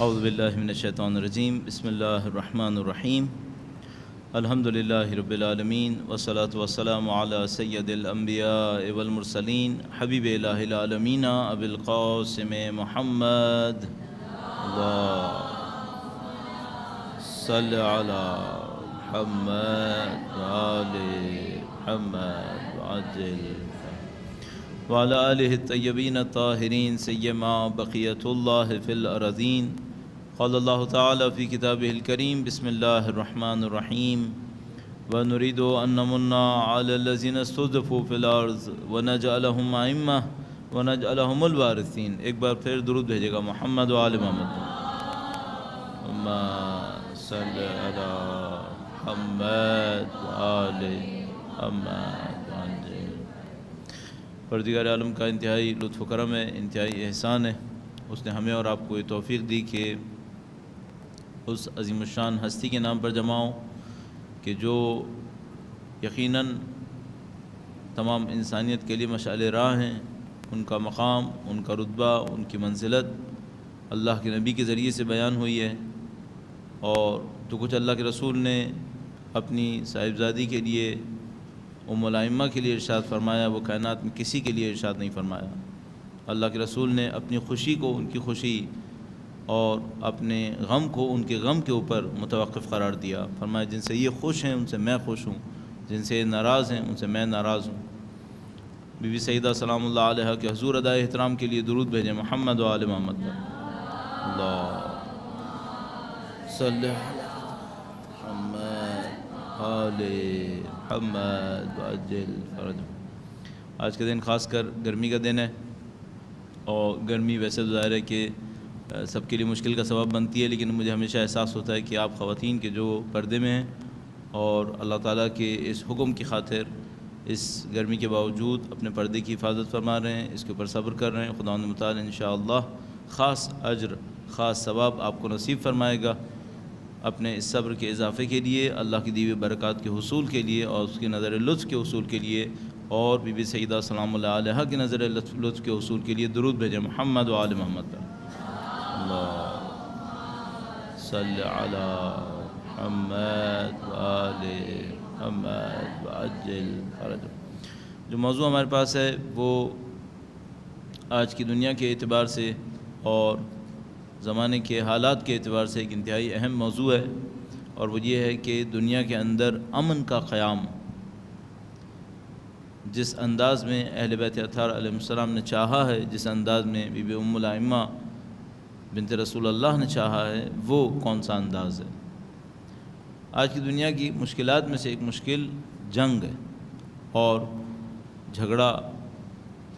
اعوذ باللہ من الشیطان الرجیم بسم اللہ الرحمن الرحیم الحمد للہ رب العالمین والصلاة والسلام علی سید الانبیاء والمرسلین حبیب الہ العالمین ابی القاسم محمد اللہ صلی علی محمد وآل محمد وعجل وعلى آلہ الطیبین الطاہرین سیما بقیت اللہ فی الارضین قال اللہ تعالی فی کتابہ الکریم بسم اللہ الرحمن الرحیم وَنُرِيدُ أَن نَّمُنَّ عَلَى الَّذِينَ اسْتُضْعِفُوا فِي الْأَرْضِ وَنَجْعَلَهُمْ أَئِمَّةً وَنَجْعَلَهُمُ الْوَارِثِينَ۔ ایک بار پھر درود بھیجے گا محمد و آل محمد۔ اللہم صلی علی محمد و آل محمد۔ پروردگار عالم کا انتہائی لطف و کرم ہے، انتہائی احسان ہے، اس نے ہمیں اور آپ کو یہ توفیق دی کہ اس عظیم الشان ہستی کے نام پر جمع ہوں کہ جو یقیناً تمام انسانیت کے لیے مشعل راہ ہیں۔ ان کا مقام، ان کا رتبہ، ان کی منزلت اللہ کے نبی کے ذریعے سے بیان ہوئی ہے، اور جو کچھ اللہ کے رسول نے اپنی صاحبزادی کے لیے ام الائمہ کے لیے ارشاد فرمایا، وہ کائنات میں کسی کے لیے ارشاد نہیں فرمایا۔ اللہ کے رسول نے اپنی خوشی کو ان کی خوشی اور اپنے غم کو ان کے غم کے اوپر متوقف قرار دیا۔ فرمایا جن سے یہ خوش ہیں ان سے میں خوش ہوں، جن سے یہ ناراض ہیں ان سے میں ناراض ہوں۔ بی بی سیدہ سلام اللہ علیہ کے حضور ادائے احترام کے لیے درود بھیجیں محمد و آل محمد۔ اللہ صلی علی محمد آل محمد وعجل فرجهم۔ آج کا دن خاص کر گرمی کا دن ہے، اور گرمی ویسے تو ظاہر ہے کہ سب کے لیے مشکل کا سبب بنتی ہے، لیکن مجھے ہمیشہ احساس ہوتا ہے کہ آپ خواتین کے جو پردے میں ہیں اور اللہ تعالیٰ کے اس حکم کی خاطر اس گرمی کے باوجود اپنے پردے کی حفاظت فرما رہے ہیں، اس کے اوپر صبر کر رہے ہیں، خداوند متعال انشاءاللہ خاص اجر، خاص ثواب آپ کو نصیب فرمائے گا اپنے اس صبر کے اضافے کے لیے، اللہ کی دی ہوئی برکات کے حصول کے لیے، اور اس کی نظر لطف کے حصول کے لیے، اور بی بی سیدہ سلام اللہ علیہ کی نظر لطف کے حصول کے لیے درود بھیجیں محمد و آل محمد پر۔ اللہ صلی علی محمد و آل محمد وعجل فرجهم۔ جو موضوع ہمارے پاس ہے وہ آج کی دنیا کے اعتبار سے اور زمانے کے حالات کے اعتبار سے ایک انتہائی اہم موضوع ہے، اور وہ یہ ہے کہ دنیا کے اندر امن کا قیام جس انداز میں اہل بیت اطہار علیہ السلام نے چاہا ہے، جس انداز میں بی بی ام الائمہ بنت رسول اللہ نے چاہا ہے، وہ کون سا انداز ہے۔ آج کی دنیا کی مشکلات میں سے ایک مشکل جنگ ہے، اور جھگڑا،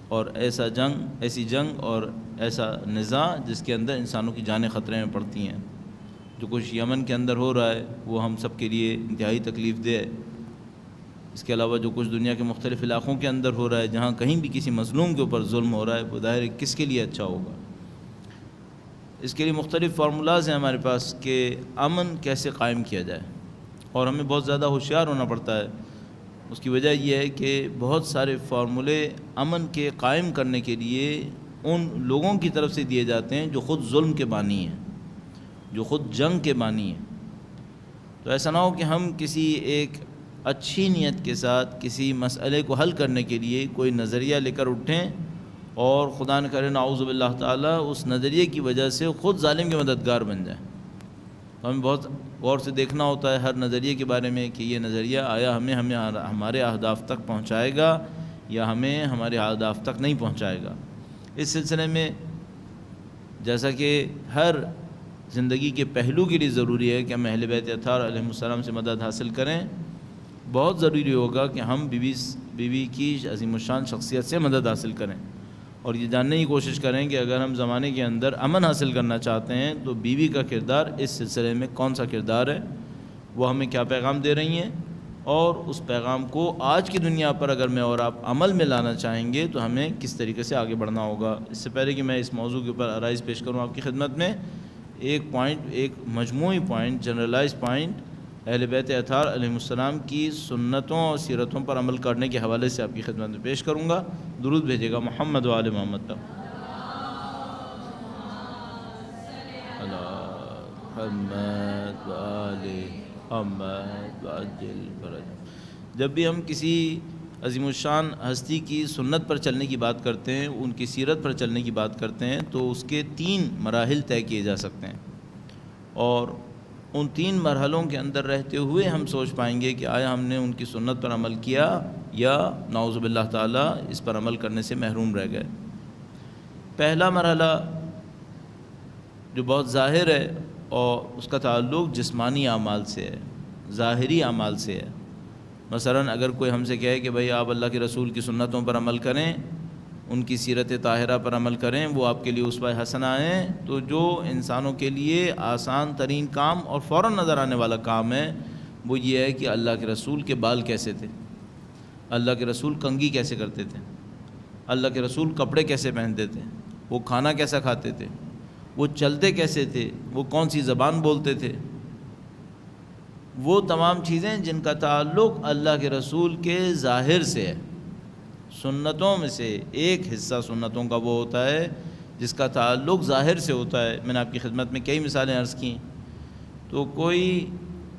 اور ایسی جنگ اور ایسا نزاع جس کے اندر انسانوں کی جانیں خطرے میں پڑتی ہیں۔ جو کچھ یمن کے اندر ہو رہا ہے وہ ہم سب کے لیے انتہائی تکلیف دہ ہے۔ اس کے علاوہ جو کچھ دنیا کے مختلف علاقوں کے اندر ہو رہا ہے، جہاں کہیں بھی کسی مظلوم کے اوپر ظلم ہو رہا ہے، وہ ظاہر ہے کس کے لیے اچھا ہوگا۔ اس کے لیے مختلف فارمولاز ہیں ہمارے پاس کہ امن کیسے قائم کیا جائے، اور ہمیں بہت زیادہ ہوشیار ہونا پڑتا ہے۔ اس کی وجہ یہ ہے کہ بہت سارے فارمولے امن کے قائم کرنے کے لیے ان لوگوں کی طرف سے دیے جاتے ہیں جو خود ظلم کے بانی ہیں، جو خود جنگ کے بانی ہیں۔ تو ایسا نہ ہو کہ ہم کسی ایک اچھی نیت کے ساتھ کسی مسئلے کو حل کرنے کے لیے کوئی نظریہ لے کر اٹھیں، اور خدا نہ کرے نعوذ باللہ تعالیٰ اس نظریے کی وجہ سے خود ظالم کے مددگار بن جائیں۔ تو ہمیں بہت غور سے دیکھنا ہوتا ہے ہر نظریے کے بارے میں کہ یہ نظریہ آیا ہمیں ہمارے اہداف تک پہنچائے گا یا ہمیں ہمارے اہداف تک نہیں پہنچائے گا۔ اس سلسلے میں جیسا کہ ہر زندگی کے پہلو کے لیے ضروری ہے کہ ہم اہل بیت اطہار علیہ السلام سے مدد حاصل کریں، بہت ضروری ہوگا کہ ہم بی بی کی عظیم الشان شخصیت سے مدد حاصل کریں، اور یہ جاننے کی کوشش کریں کہ اگر ہم زمانے کے اندر امن حاصل کرنا چاہتے ہیں تو بیوی کا کردار اس سلسلے میں کون سا کردار ہے، وہ ہمیں کیا پیغام دے رہی ہیں، اور اس پیغام کو آج کی دنیا پر اگر میں اور آپ عمل میں لانا چاہیں گے تو ہمیں کس طریقے سے آگے بڑھنا ہوگا۔ اس سے پہلے کہ میں اس موضوع کے اوپر آرائز پیش کروں آپ کی خدمت میں، ایک مجموعی پوائنٹ، جنرلائز پوائنٹ اہل بیت اطہار علیہ السلام کی سنتوں اور سیرتوں پر عمل کرنے کے حوالے سے آپ کی خدمت میں پیش کروں گا۔ درود بھیجے گا محمد و آل محمد پر۔ اللہ محمد وآل محمد وعجل فرج۔ جب بھی ہم کسی عظیم الشان ہستی کی سنت پر چلنے کی بات کرتے ہیں، ان کی سیرت پر چلنے کی بات کرتے ہیں، تو اس کے 3 مراحل طے کیے جا سکتے ہیں، اور ان 3 مرحلوں کے اندر رہتے ہوئے ہم سوچ پائیں گے کہ آیا ہم نے ان کی سنت پر عمل کیا یا نعوذ باللہ تعالیٰ اس پر عمل کرنے سے محروم رہ گئے۔ پہلا مرحلہ جو بہت ظاہر ہے اور اس کا تعلق جسمانی اعمال سے ہے، ظاہری اعمال سے ہے۔ مثلا اگر کوئی ہم سے کہے کہ بھئی آپ اللہ کے رسول کی سنتوں پر عمل کریں، ان کی سیرت طاہرہ پر عمل کریں، وہ آپ کے لیے اسوہ حسنہ ہیں، تو جو انسانوں کے لیے آسان ترین کام اور فوراً نظر آنے والا کام ہے وہ یہ ہے کہ اللہ کے رسول کے بال کیسے تھے، اللہ کے رسول کنگھی کیسے کرتے تھے، اللہ کے رسول کپڑے کیسے پہنتے تھے، وہ کھانا کیسا کھاتے تھے، وہ چلتے کیسے تھے، وہ کون سی زبان بولتے تھے۔ وہ تمام چیزیں جن کا تعلق اللہ کے رسول کے ظاہر سے ہے۔ سنتوں میں سے ایک حصہ سنتوں کا وہ ہوتا ہے جس کا تعلق ظاہر سے ہوتا ہے۔ میں نے آپ کی خدمت میں کئی مثالیں عرض کیں۔ تو کوئی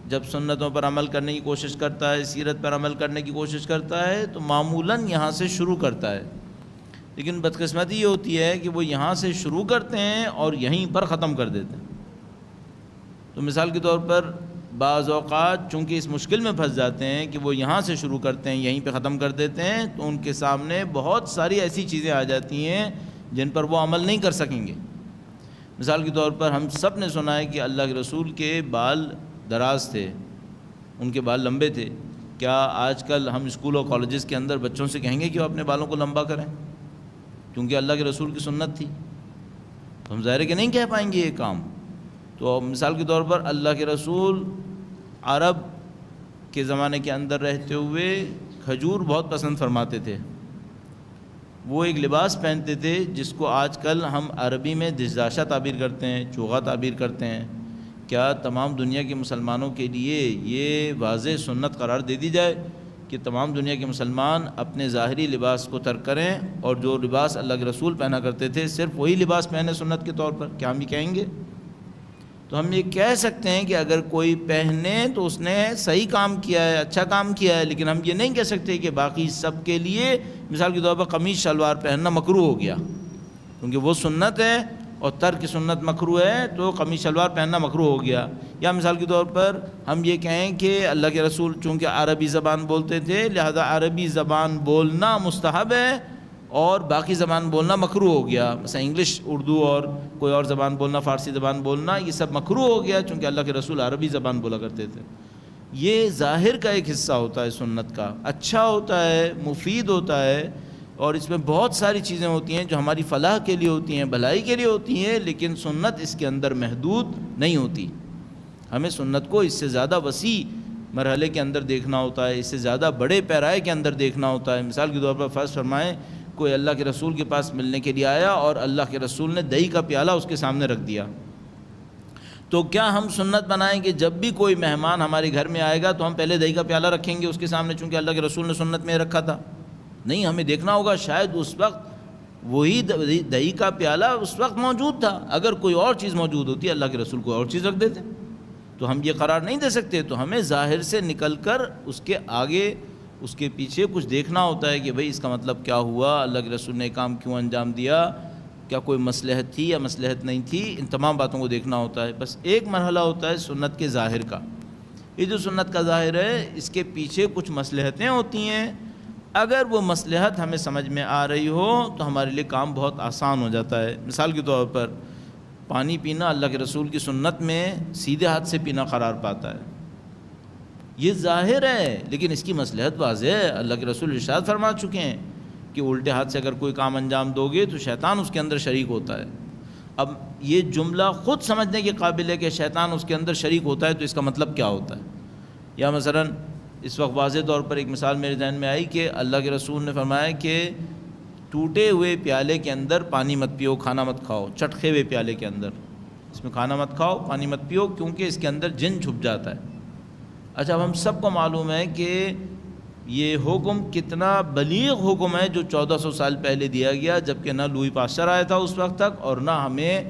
جب سنتوں پر عمل کرنے کی کوشش کرتا ہے، سیرت پر عمل کرنے کی کوشش کرتا ہے، تو معمولاً یہاں سے شروع کرتا ہے، لیکن بدقسمتی یہ ہوتی ہے کہ وہ یہاں سے شروع کرتے ہیں اور یہیں پر ختم کر دیتے ہیں۔ تو مثال کے طور پر بعض اوقات چونکہ اس مشکل میں پھنس جاتے ہیں کہ وہ یہاں سے شروع کرتے ہیں یہیں پہ ختم کر دیتے ہیں، تو ان کے سامنے بہت ساری ایسی چیزیں آ جاتی ہیں جن پر وہ عمل نہیں کر سکیں گے۔ مثال کے طور پر ہم سب نے سنا ہے کہ اللہ کے رسول کے بال دراز تھے، ان کے بال لمبے تھے۔ کیا آج کل ہم اسکول اور کالجز کے اندر بچوں سے کہیں گے کہ وہ اپنے بالوں کو لمبا کریں کیونکہ اللہ کے رسول کی سنت تھی؟ تو ہم ظاہر ہے کہ نہیں کہہ پائیں گے یہ کام۔ تو مثال کے طور پر اللہ کے رسول عرب کے زمانے کے اندر رہتے ہوئے کھجور بہت پسند فرماتے تھے۔ وہ ایک لباس پہنتے تھے جس کو آج کل ہم عربی میں دشداشہ تعبیر کرتے ہیں، چوغا تعبیر کرتے ہیں۔ کیا تمام دنیا کے مسلمانوں کے لیے یہ واضح سنت قرار دے دی جائے کہ تمام دنیا کے مسلمان اپنے ظاہری لباس کو ترک کریں اور جو لباس اللہ کے رسول پہنا کرتے تھے صرف وہی لباس پہنے سنت کے طور پر؟ کیا ہم یہ کہیں گے؟ تو ہم یہ کہہ سکتے ہیں کہ اگر کوئی پہنے تو اس نے صحیح کام کیا ہے، اچھا کام کیا ہے، لیکن ہم یہ نہیں کہہ سکتے کہ باقی سب کے لیے مثال کے طور پر قمیص شلوار پہننا مکروہ ہو گیا، کیونکہ وہ سنت ہے اور ترک سنت مکروہ ہے، تو قمیص شلوار پہننا مکروہ ہو گیا۔ یا مثال کے طور پر ہم یہ کہیں کہ اللہ کے رسول چونکہ عربی زبان بولتے تھے لہذا عربی زبان بولنا مستحب ہے اور باقی زبان بولنا مکروہ ہو گیا، مثلا انگلش، اردو اور کوئی اور زبان بولنا، فارسی زبان بولنا، یہ سب مکروہ ہو گیا چونکہ اللہ کے رسول عربی زبان بولا کرتے تھے۔ یہ ظاہر کا ایک حصہ ہوتا ہے سنت کا، اچھا ہوتا ہے، مفید ہوتا ہے، اور اس میں بہت ساری چیزیں ہوتی ہیں جو ہماری فلاح کے لیے ہوتی ہیں، بھلائی کے لیے ہوتی ہیں، لیکن سنت اس کے اندر محدود نہیں ہوتی۔ ہمیں سنت کو اس سے زیادہ وسیع مرحلے کے اندر دیکھنا ہوتا ہے، اس سے زیادہ بڑے پیرائے کے اندر دیکھنا ہوتا ہے۔ مثال کے طور پر فرض فرمائیں کوئی اللہ کے رسول کے پاس ملنے کے لیے آیا اور اللہ کے رسول نے دہی کا پیالہ اس کے سامنے رکھ دیا، تو کیا ہم سنت بنائیں کہ جب بھی کوئی مہمان ہمارے گھر میں آئے گا تو ہم پہلے دہی کا پیالہ رکھیں گے اس کے سامنے چونکہ اللہ کے رسول نے سنت میں رکھا تھا؟ نہیں، ہمیں دیکھنا ہوگا شاید اس وقت وہی دہی کا پیالہ اس وقت موجود تھا، اگر کوئی اور چیز موجود ہوتی اللہ کے رسول کو اور چیز رکھ دیتے، تو ہم یہ قرار نہیں دے سکتے۔ تو ہمیں ظاہر سے نکل کر اس کے آگے اس کے پیچھے کچھ دیکھنا ہوتا ہے کہ بھئی اس کا مطلب کیا ہوا، اللہ کے رسول نے کام کیوں انجام دیا، کیا کوئی مصلحت تھی یا مصلحت نہیں تھی، ان تمام باتوں کو دیکھنا ہوتا ہے۔ بس ایک مرحلہ ہوتا ہے سنت کے ظاہر کا، یہ جو سنت کا ظاہر ہے اس کے پیچھے کچھ مصلحتیں ہوتی ہیں، اگر وہ مصلحت ہمیں سمجھ میں آ رہی ہو تو ہمارے لیے کام بہت آسان ہو جاتا ہے۔ مثال کے طور پر پانی پینا اللہ کے رسول کی سنت میں سیدھے ہاتھ سے پینا قرار پاتا ہے، یہ ظاہر ہے لیکن اس کی مصلحت واضح ہے۔ اللہ کے رسول ارشاد فرما چکے ہیں کہ الٹے ہاتھ سے اگر کوئی کام انجام دو گے تو شیطان اس کے اندر شریک ہوتا ہے۔ اب یہ جملہ خود سمجھنے کے قابل ہے کہ شیطان اس کے اندر شریک ہوتا ہے، تو اس کا مطلب کیا ہوتا ہے؟ یا مثلا اس وقت واضح طور پر ایک مثال میرے ذہن میں آئی کہ اللہ کے رسول نے فرمایا کہ ٹوٹے ہوئے پیالے کے اندر پانی مت پیو، کھانا مت کھاؤ، چٹکے ہوئے پیالے کے اندر اس میں کھانا مت کھاؤ، پانی مت پیو، کیونکہ اس کے اندر جن چھپ جاتا ہے۔ اچھا، اب ہم سب کو معلوم ہے کہ یہ حکم کتنا بلیغ حکم ہے جو 1400 سال پہلے دیا گیا، جبکہ نہ لوئی پاسچر آیا تھا اس وقت تک اور نہ ہمیں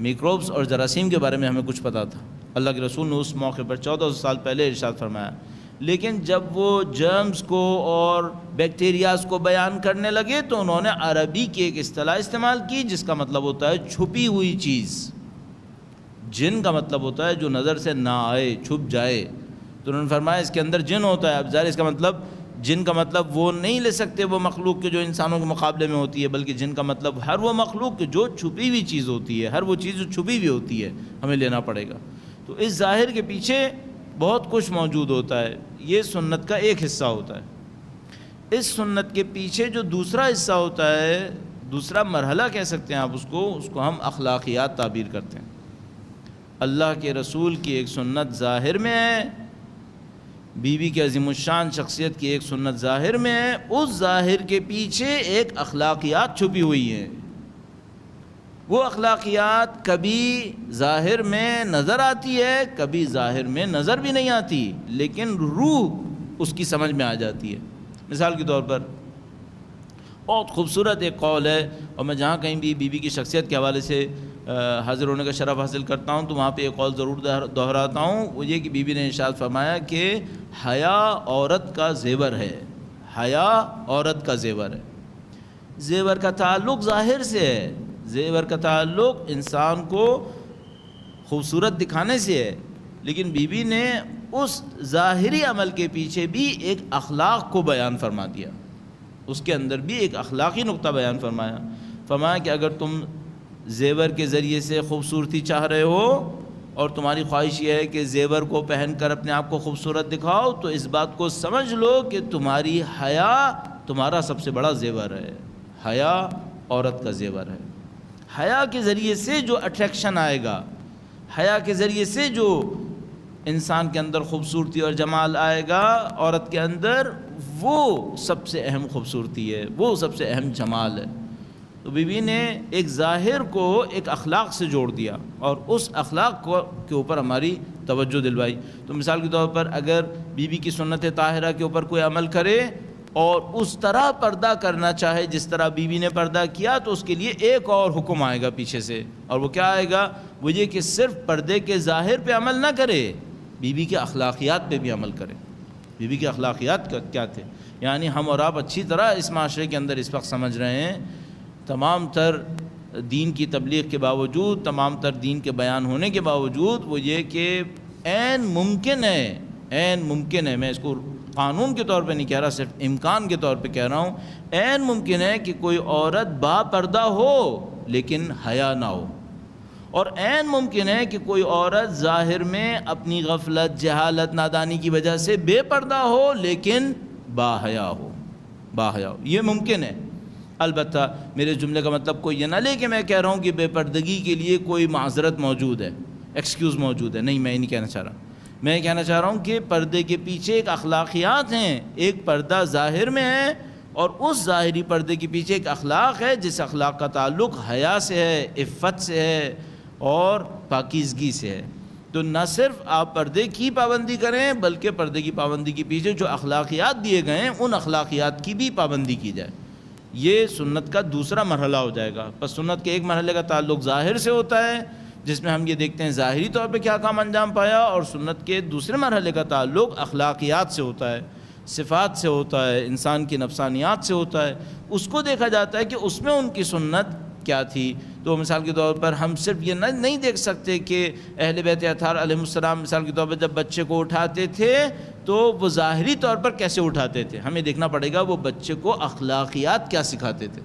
میکروبس اور جراثیم کے بارے میں ہمیں کچھ پتہ تھا، اللہ کے رسول نے اس موقع پر 1400 سال پہلے ارشاد فرمایا، لیکن جب وہ جرمز کو اور بیکٹیریاز کو بیان کرنے لگے تو انہوں نے عربی کی ایک اصطلاح استعمال کی جس کا مطلب ہوتا ہے چھپی ہوئی چیز۔ جن کا مطلب ہوتا ہے جو نظر سے نہ آئے، چھپ جائے، تو انہوں نے فرمایا اس کے اندر جن ہوتا ہے۔ اب ظاہر اس کا مطلب جن کا مطلب وہ نہیں لے سکتے وہ مخلوق کے جو انسانوں کے مقابلے میں ہوتی ہے، بلکہ جن کا مطلب ہر وہ مخلوق کے جو چھپی ہوئی چیز ہوتی ہے، ہر وہ چیز جو چھپی ہوئی ہوتی ہے ہمیں لینا پڑے گا۔ تو اس ظاہر کے پیچھے بہت کچھ موجود ہوتا ہے، یہ سنت کا ایک حصہ ہوتا ہے۔ اس سنت کے پیچھے جو دوسرا حصہ ہوتا ہے، دوسرا مرحلہ کہہ سکتے ہیں آپ اس کو ہم اخلاقیات تعبیر کرتے ہیں۔ اللہ کے رسول کی ایک سنت ظاہر میں ہے، بی بی کی عظیم الشان شخصیت کی ایک سنت ظاہر میں ہے، اس ظاہر کے پیچھے ایک اخلاقیات چھپی ہوئی ہیں۔ وہ اخلاقیات کبھی ظاہر میں نظر آتی ہے، کبھی ظاہر میں نظر بھی نہیں آتی، لیکن روح اس کی سمجھ میں آ جاتی ہے۔ مثال کے طور پر بہت خوبصورت ایک قول ہے، اور میں جہاں کہیں بھی بی بی کی شخصیت کے حوالے سے حاضر ہونے کا شرف حاصل کرتا ہوں تو وہاں پہ ایک قول ضرور دہراتا ہوں، وہ یہ کہ بی بی نے ارشاد فرمایا کہ حیا عورت کا زیور ہے، حیا عورت کا زیور ہے۔ زیور کا تعلق ظاہر سے ہے، زیور کا تعلق انسان کو خوبصورت دکھانے سے ہے، لیکن بی بی نے اس ظاہری عمل کے پیچھے بھی ایک اخلاق کو بیان فرما دیا، اس کے اندر بھی ایک اخلاقی نقطہ بیان فرمایا کہ اگر تم زیور کے ذریعے سے خوبصورتی چاہ رہے ہو اور تمہاری خواہش یہ ہے کہ زیور کو پہن کر اپنے آپ کو خوبصورت دکھاؤ، تو اس بات کو سمجھ لو کہ تمہاری حیا تمہارا سب سے بڑا زیور ہے، حیا عورت کا زیور ہے۔ حیا کے ذریعے سے جو اٹریکشن آئے گا، حیا کے ذریعے سے جو انسان کے اندر خوبصورتی اور جمال آئے گا عورت کے اندر، وہ سب سے اہم خوبصورتی ہے، وہ سب سے اہم جمال ہے۔ تو بی بی نے ایک ظاہر کو ایک اخلاق سے جوڑ دیا اور اس اخلاق کے اوپر ہماری توجہ دلوائی۔ تو مثال کے طور پر اگر بی بی کی سنت طاہرہ کے اوپر کوئی عمل کرے اور اس طرح پردہ کرنا چاہے جس طرح بی بی نے پردہ کیا، تو اس کے لیے ایک اور حکم آئے گا پیچھے سے، اور وہ کیا آئے گا؟ وہ یہ کہ صرف پردے کے ظاہر پہ عمل نہ کرے، بی بی کے اخلاقیات پہ بھی عمل کرے۔ بی بی کے اخلاقیات کیا تھے؟ یعنی ہم اور آپ اچھی طرح اس معاشرے کے اندر اس وقت سمجھ رہے ہیں، تمام تر دین کی تبلیغ کے باوجود، تمام تر دین کے بیان ہونے کے باوجود، وہ یہ کہ عین ممکن ہے، میں اس کو قانون کے طور پہ نہیں کہہ رہا، صرف امکان کے طور پہ کہہ رہا ہوں، عین ممکن ہے کہ کوئی عورت با پردہ ہو لیکن حیا نہ ہو، اور عین ممکن ہے کہ کوئی عورت ظاہر میں اپنی غفلت، جہالت، نادانی کی وجہ سے بے پردہ ہو لیکن با حیا ہو۔ یہ ممکن ہے۔ البتہ میرے جملے کا مطلب کوئی یہ نہ لے کہ میں کہہ رہا ہوں کہ بے پردگی کے لیے کوئی معذرت موجود ہے، ایکسکیوز موجود ہے، نہیں، میں یہ نہیں کہنا چاہ رہا۔ میں یہ کہنا چاہ رہا ہوں کہ پردے کے پیچھے ایک اخلاقیات ہیں، ایک پردہ ظاہر میں ہے اور اس ظاہری پردے کے پیچھے ایک اخلاق ہے جس اخلاق کا تعلق حیا سے ہے، عفت سے ہے اور پاکیزگی سے ہے۔ تو نہ صرف آپ پردے کی پابندی کریں بلکہ پردے کی پابندی کے پیچھے جو اخلاقیات دیے گئے ہیں ان اخلاقیات کی بھی پابندی کی جائے۔ یہ سنت کا دوسرا مرحلہ ہو جائے گا۔ پس سنت کے ایک مرحلے کا تعلق ظاہر سے ہوتا ہے جس میں ہم یہ دیکھتے ہیں ظاہری طور پہ کیا کام انجام پایا، اور سنت کے دوسرے مرحلے کا تعلق اخلاقیات سے ہوتا ہے، صفات سے ہوتا ہے، انسان کی نفسانیات سے ہوتا ہے۔ اس کو دیکھا جاتا ہے کہ اس میں ان کی سنت کیا تھی۔ تو مثال کے طور پر ہم صرف یہ نہیں دیکھ سکتے کہ اہل بیت اطہار علیہ السلام مثال کے طور پر جب بچے کو اٹھاتے تھے تو وہ ظاہری طور پر کیسے اٹھاتے تھے، ہمیں دیکھنا پڑے گا وہ بچے کو اخلاقیات کیا سکھاتے تھے،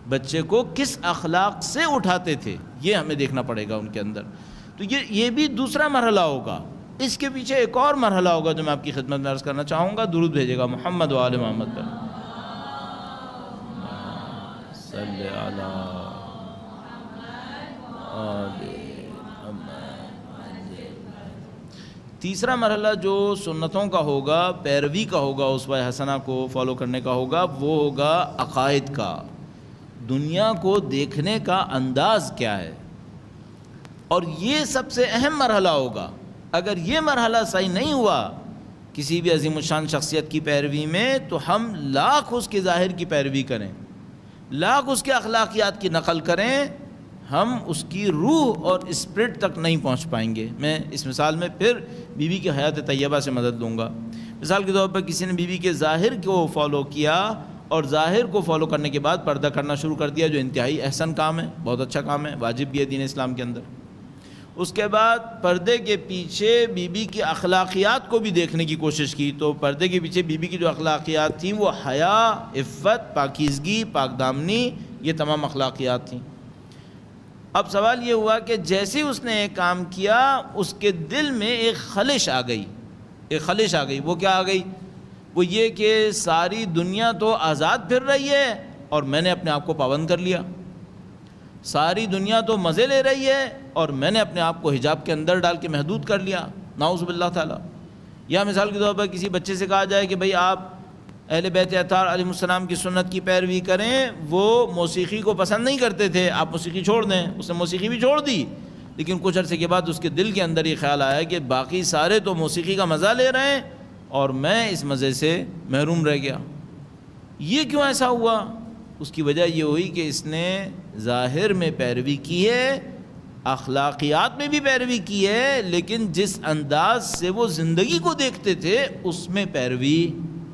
بچے کو کس اخلاق سے اٹھاتے تھے، یہ ہمیں دیکھنا پڑے گا ان کے اندر۔ تو یہ بھی دوسرا مرحلہ ہوگا۔ اس کے پیچھے ایک اور مرحلہ ہوگا جو میں آپ کی خدمت میں عرض کرنا چاہوں گا۔ درود بھیجے گا محمد و آل محمد پر۔ صلی علی تیسرا مرحلہ جو سنتوں کا ہوگا، پیروی کا ہوگا، اسوہ حسنہ کو فالو کرنے کا ہوگا، وہ ہوگا عقائد کا، دنیا کو دیکھنے کا انداز کیا ہے، اور یہ سب سے اہم مرحلہ ہوگا۔ اگر یہ مرحلہ صحیح نہیں ہوا کسی بھی عظیم الشان شخصیت کی پیروی میں، تو ہم لاکھ اس کے ظاہر کی پیروی کریں، لاکھ اس کے اخلاقیات کی نقل کریں، ہم اس کی روح اور اسپرٹ تک نہیں پہنچ پائیں گے۔ میں اس مثال میں پھر بیوی کی حیات طیبہ سے مدد لوں گا۔ مثال کے طور پر کسی نے بیوی کے ظاہر کو فالو کیا اور ظاہر کو فالو کرنے کے بعد پردہ کرنا شروع کر دیا، جو انتہائی احسن کام ہے، بہت اچھا کام ہے، واجب بھی ہے دین اسلام کے اندر۔ اس کے بعد پردے کے پیچھے بیوی کی اخلاقیات کو بھی دیکھنے کی کوشش کی، تو پردے کے پیچھے بیوی کی جو اخلاقیات تھیں وہ حیا، عفت، پاکیزگی، پاک دامنی، یہ تمام اخلاقیات تھیں۔ اب سوال یہ ہوا کہ جیسے اس نے ایک کام کیا اس کے دل میں ایک خلش آ گئی، وہ کیا آ گئی؟ وہ یہ کہ ساری دنیا تو آزاد پھر رہی ہے اور میں نے اپنے آپ کو پابند کر لیا، ساری دنیا تو مزے لے رہی ہے اور میں نے اپنے آپ کو حجاب کے اندر ڈال کے محدود کر لیا، نعوذ باللہ تعالیٰ۔ یا مثال کے طور پر کسی بچے سے کہا جائے کہ بھئی آپ اہل بیت اطہار علیہ السلام کی سنت کی پیروی کریں، وہ موسیقی کو پسند نہیں کرتے تھے، آپ موسیقی چھوڑ دیں۔ اس نے موسیقی بھی چھوڑ دی، لیکن کچھ عرصے کے بعد اس کے دل کے اندر یہ خیال آیا کہ باقی سارے تو موسیقی کا مزہ لے رہے ہیں اور میں اس مزے سے محروم رہ گیا۔ یہ کیوں ایسا ہوا؟ اس کی وجہ یہ ہوئی کہ اس نے ظاہر میں پیروی کی ہے، اخلاقیات میں بھی پیروی کی ہے، لیکن جس انداز سے وہ زندگی کو دیکھتے تھے اس میں پیروی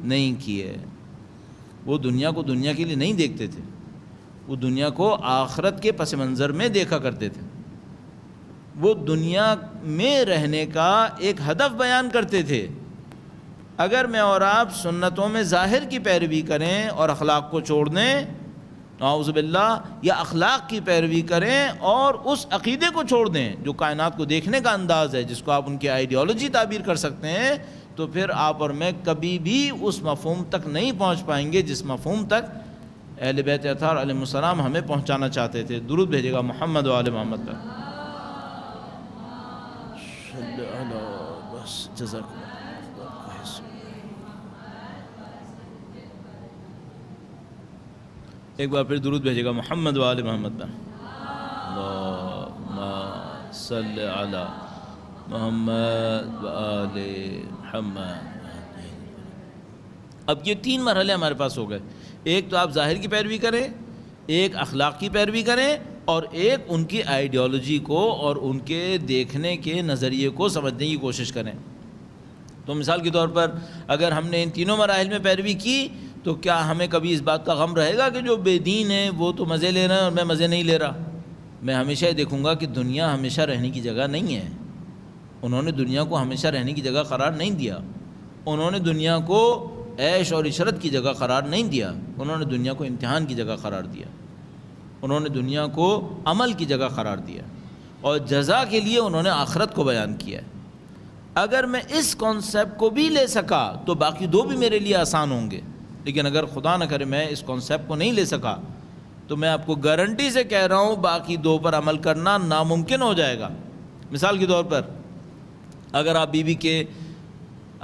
نہیں کی ہے۔ وہ دنیا کو دنیا کے لیے نہیں دیکھتے تھے، وہ دنیا کو آخرت کے پس منظر میں دیکھا کرتے تھے، وہ دنیا میں رہنے کا ایک ہدف بیان کرتے تھے۔ اگر میں اور آپ سنتوں میں ظاہر کی پیروی کریں اور اخلاق کو چھوڑ دیں، نعوذ باللہ، یا اخلاق کی پیروی کریں اور اس عقیدے کو چھوڑ دیں جو کائنات کو دیکھنے کا انداز ہے، جس کو آپ ان کی آئیڈیالوجی تعبیر کر سکتے ہیں، تو پھر آپ اور میں کبھی بھی اس مفہوم تک نہیں پہنچ پائیں گے جس مفہوم تک اہل بیت اطہار علیہ السلام ہمیں پہنچانا چاہتے تھے۔ درود بھیجے گا محمد و آل محمد پر۔ بس جزاک اللہ۔ ایک بار پھر درود بھیجے گا محمد و آل محمد پر۔ اللہم صلی علی محمد و آل محمد۔ اب یہ تین مرحلے ہمارے پاس ہو گئے، ایک تو آپ ظاہر کی پیروی کریں، ایک اخلاق کی پیروی کریں، اور ایک ان کی آئیڈیالوجی کو اور ان کے دیکھنے کے نظریے کو سمجھنے کی کوشش کریں۔ تو مثال کے طور پر اگر ہم نے ان تینوں مراحل میں پیروی کی تو کیا ہمیں کبھی اس بات کا غم رہے گا کہ جو بے دین ہیں وہ تو مزے لے رہے ہیں اور میں مزے نہیں لے رہا؟ میں ہمیشہ یہ دیکھوں گا کہ دنیا ہمیشہ رہنے کی جگہ نہیں ہے، انہوں نے دنیا کو ہمیشہ رہنے کی جگہ قرار نہیں دیا، انہوں نے دنیا کو عیش اور عشرت کی جگہ قرار نہیں دیا، انہوں نے دنیا کو امتحان کی جگہ قرار دیا، انہوں نے دنیا کو عمل کی جگہ قرار دیا، اور جزا کے لیے انہوں نے آخرت کو بیان کیا ہے۔ اگر میں اس کانسیپٹ کو بھی لے سکا تو باقی دو بھی میرے لیے آسان ہوں گے، لیکن اگر خدا نہ کرے میں اس کانسیپٹ کو نہیں لے سکا تو میں آپ کو گارنٹی سے کہہ رہا ہوں باقی دو پر عمل کرنا ناممکن ہو جائے گا۔ مثال کے طور پر اگر آپ بیوی کے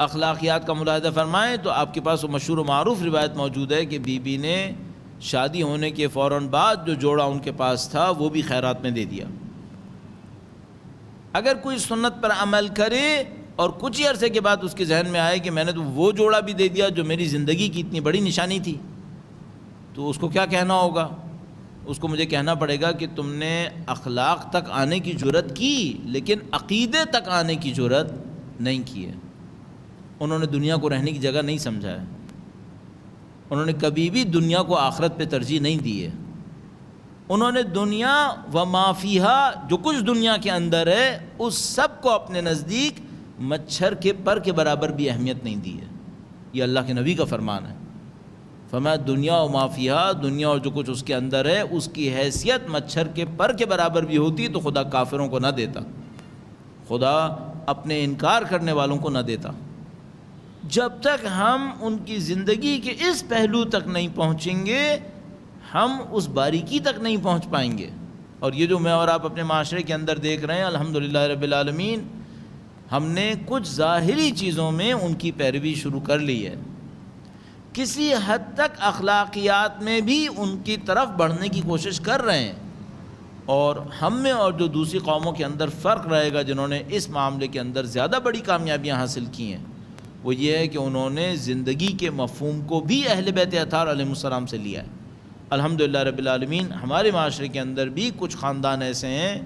اخلاقیات کا ملاحظہ فرمائیں تو آپ کے پاس وہ مشہور و معروف روایت موجود ہے کہ بیوی نے شادی ہونے کے فوراً بعد جو جوڑا ان کے پاس تھا وہ بھی خیرات میں دے دیا۔ اگر کوئی سنت پر عمل کرے اور کچھ ہی عرصے کے بعد اس کے ذہن میں آئے کہ میں نے تو وہ جوڑا بھی دے دیا جو میری زندگی کی اتنی بڑی نشانی تھی، تو اس کو کیا کہنا ہوگا؟ اس کو مجھے کہنا پڑے گا کہ تم نے اخلاق تک آنے کی جرات کی لیکن عقیدے تک آنے کی جرات نہیں کی ہے۔ انہوں نے دنیا کو رہنے کی جگہ نہیں سمجھا ہے، انہوں نے کبھی بھی دنیا کو آخرت پہ ترجیح نہیں دی ہے، انہوں نے دنیا و ما فیہا جو کچھ دنیا کے اندر ہے اس سب کو اپنے نزدیک مچھر کے پر کے برابر بھی اہمیت نہیں دی ہے۔ یہ اللہ کے نبی کا فرمان ہے، فرمایا دنیا و ما فیہا، دنیا اور جو کچھ اس کے اندر ہے اس کی حیثیت مچھر کے پر کے برابر بھی ہوتی تو خدا کافروں کو نہ دیتا، خدا اپنے انکار کرنے والوں کو نہ دیتا۔ جب تک ہم ان کی زندگی کے اس پہلو تک نہیں پہنچیں گے ہم اس باریکی تک نہیں پہنچ پائیں گے۔ اور یہ جو میں اور آپ اپنے معاشرے کے اندر دیکھ رہے ہیں الحمدللہ رب العالمین، ہم نے کچھ ظاہری چیزوں میں ان کی پیروی شروع کر لی ہے، کسی حد تک اخلاقیات میں بھی ان کی طرف بڑھنے کی کوشش کر رہے ہیں، اور ہم میں اور جو دوسری قوموں کے اندر فرق رہے گا جنہوں نے اس معاملے کے اندر زیادہ بڑی کامیابیاں حاصل کی ہیں، وہ یہ ہے کہ انہوں نے زندگی کے مفہوم کو بھی اہل بیت اطہار علیہ السلام سے لیا ہے۔ الحمدللہ رب العالمین ہمارے معاشرے کے اندر بھی کچھ خاندان ایسے ہیں،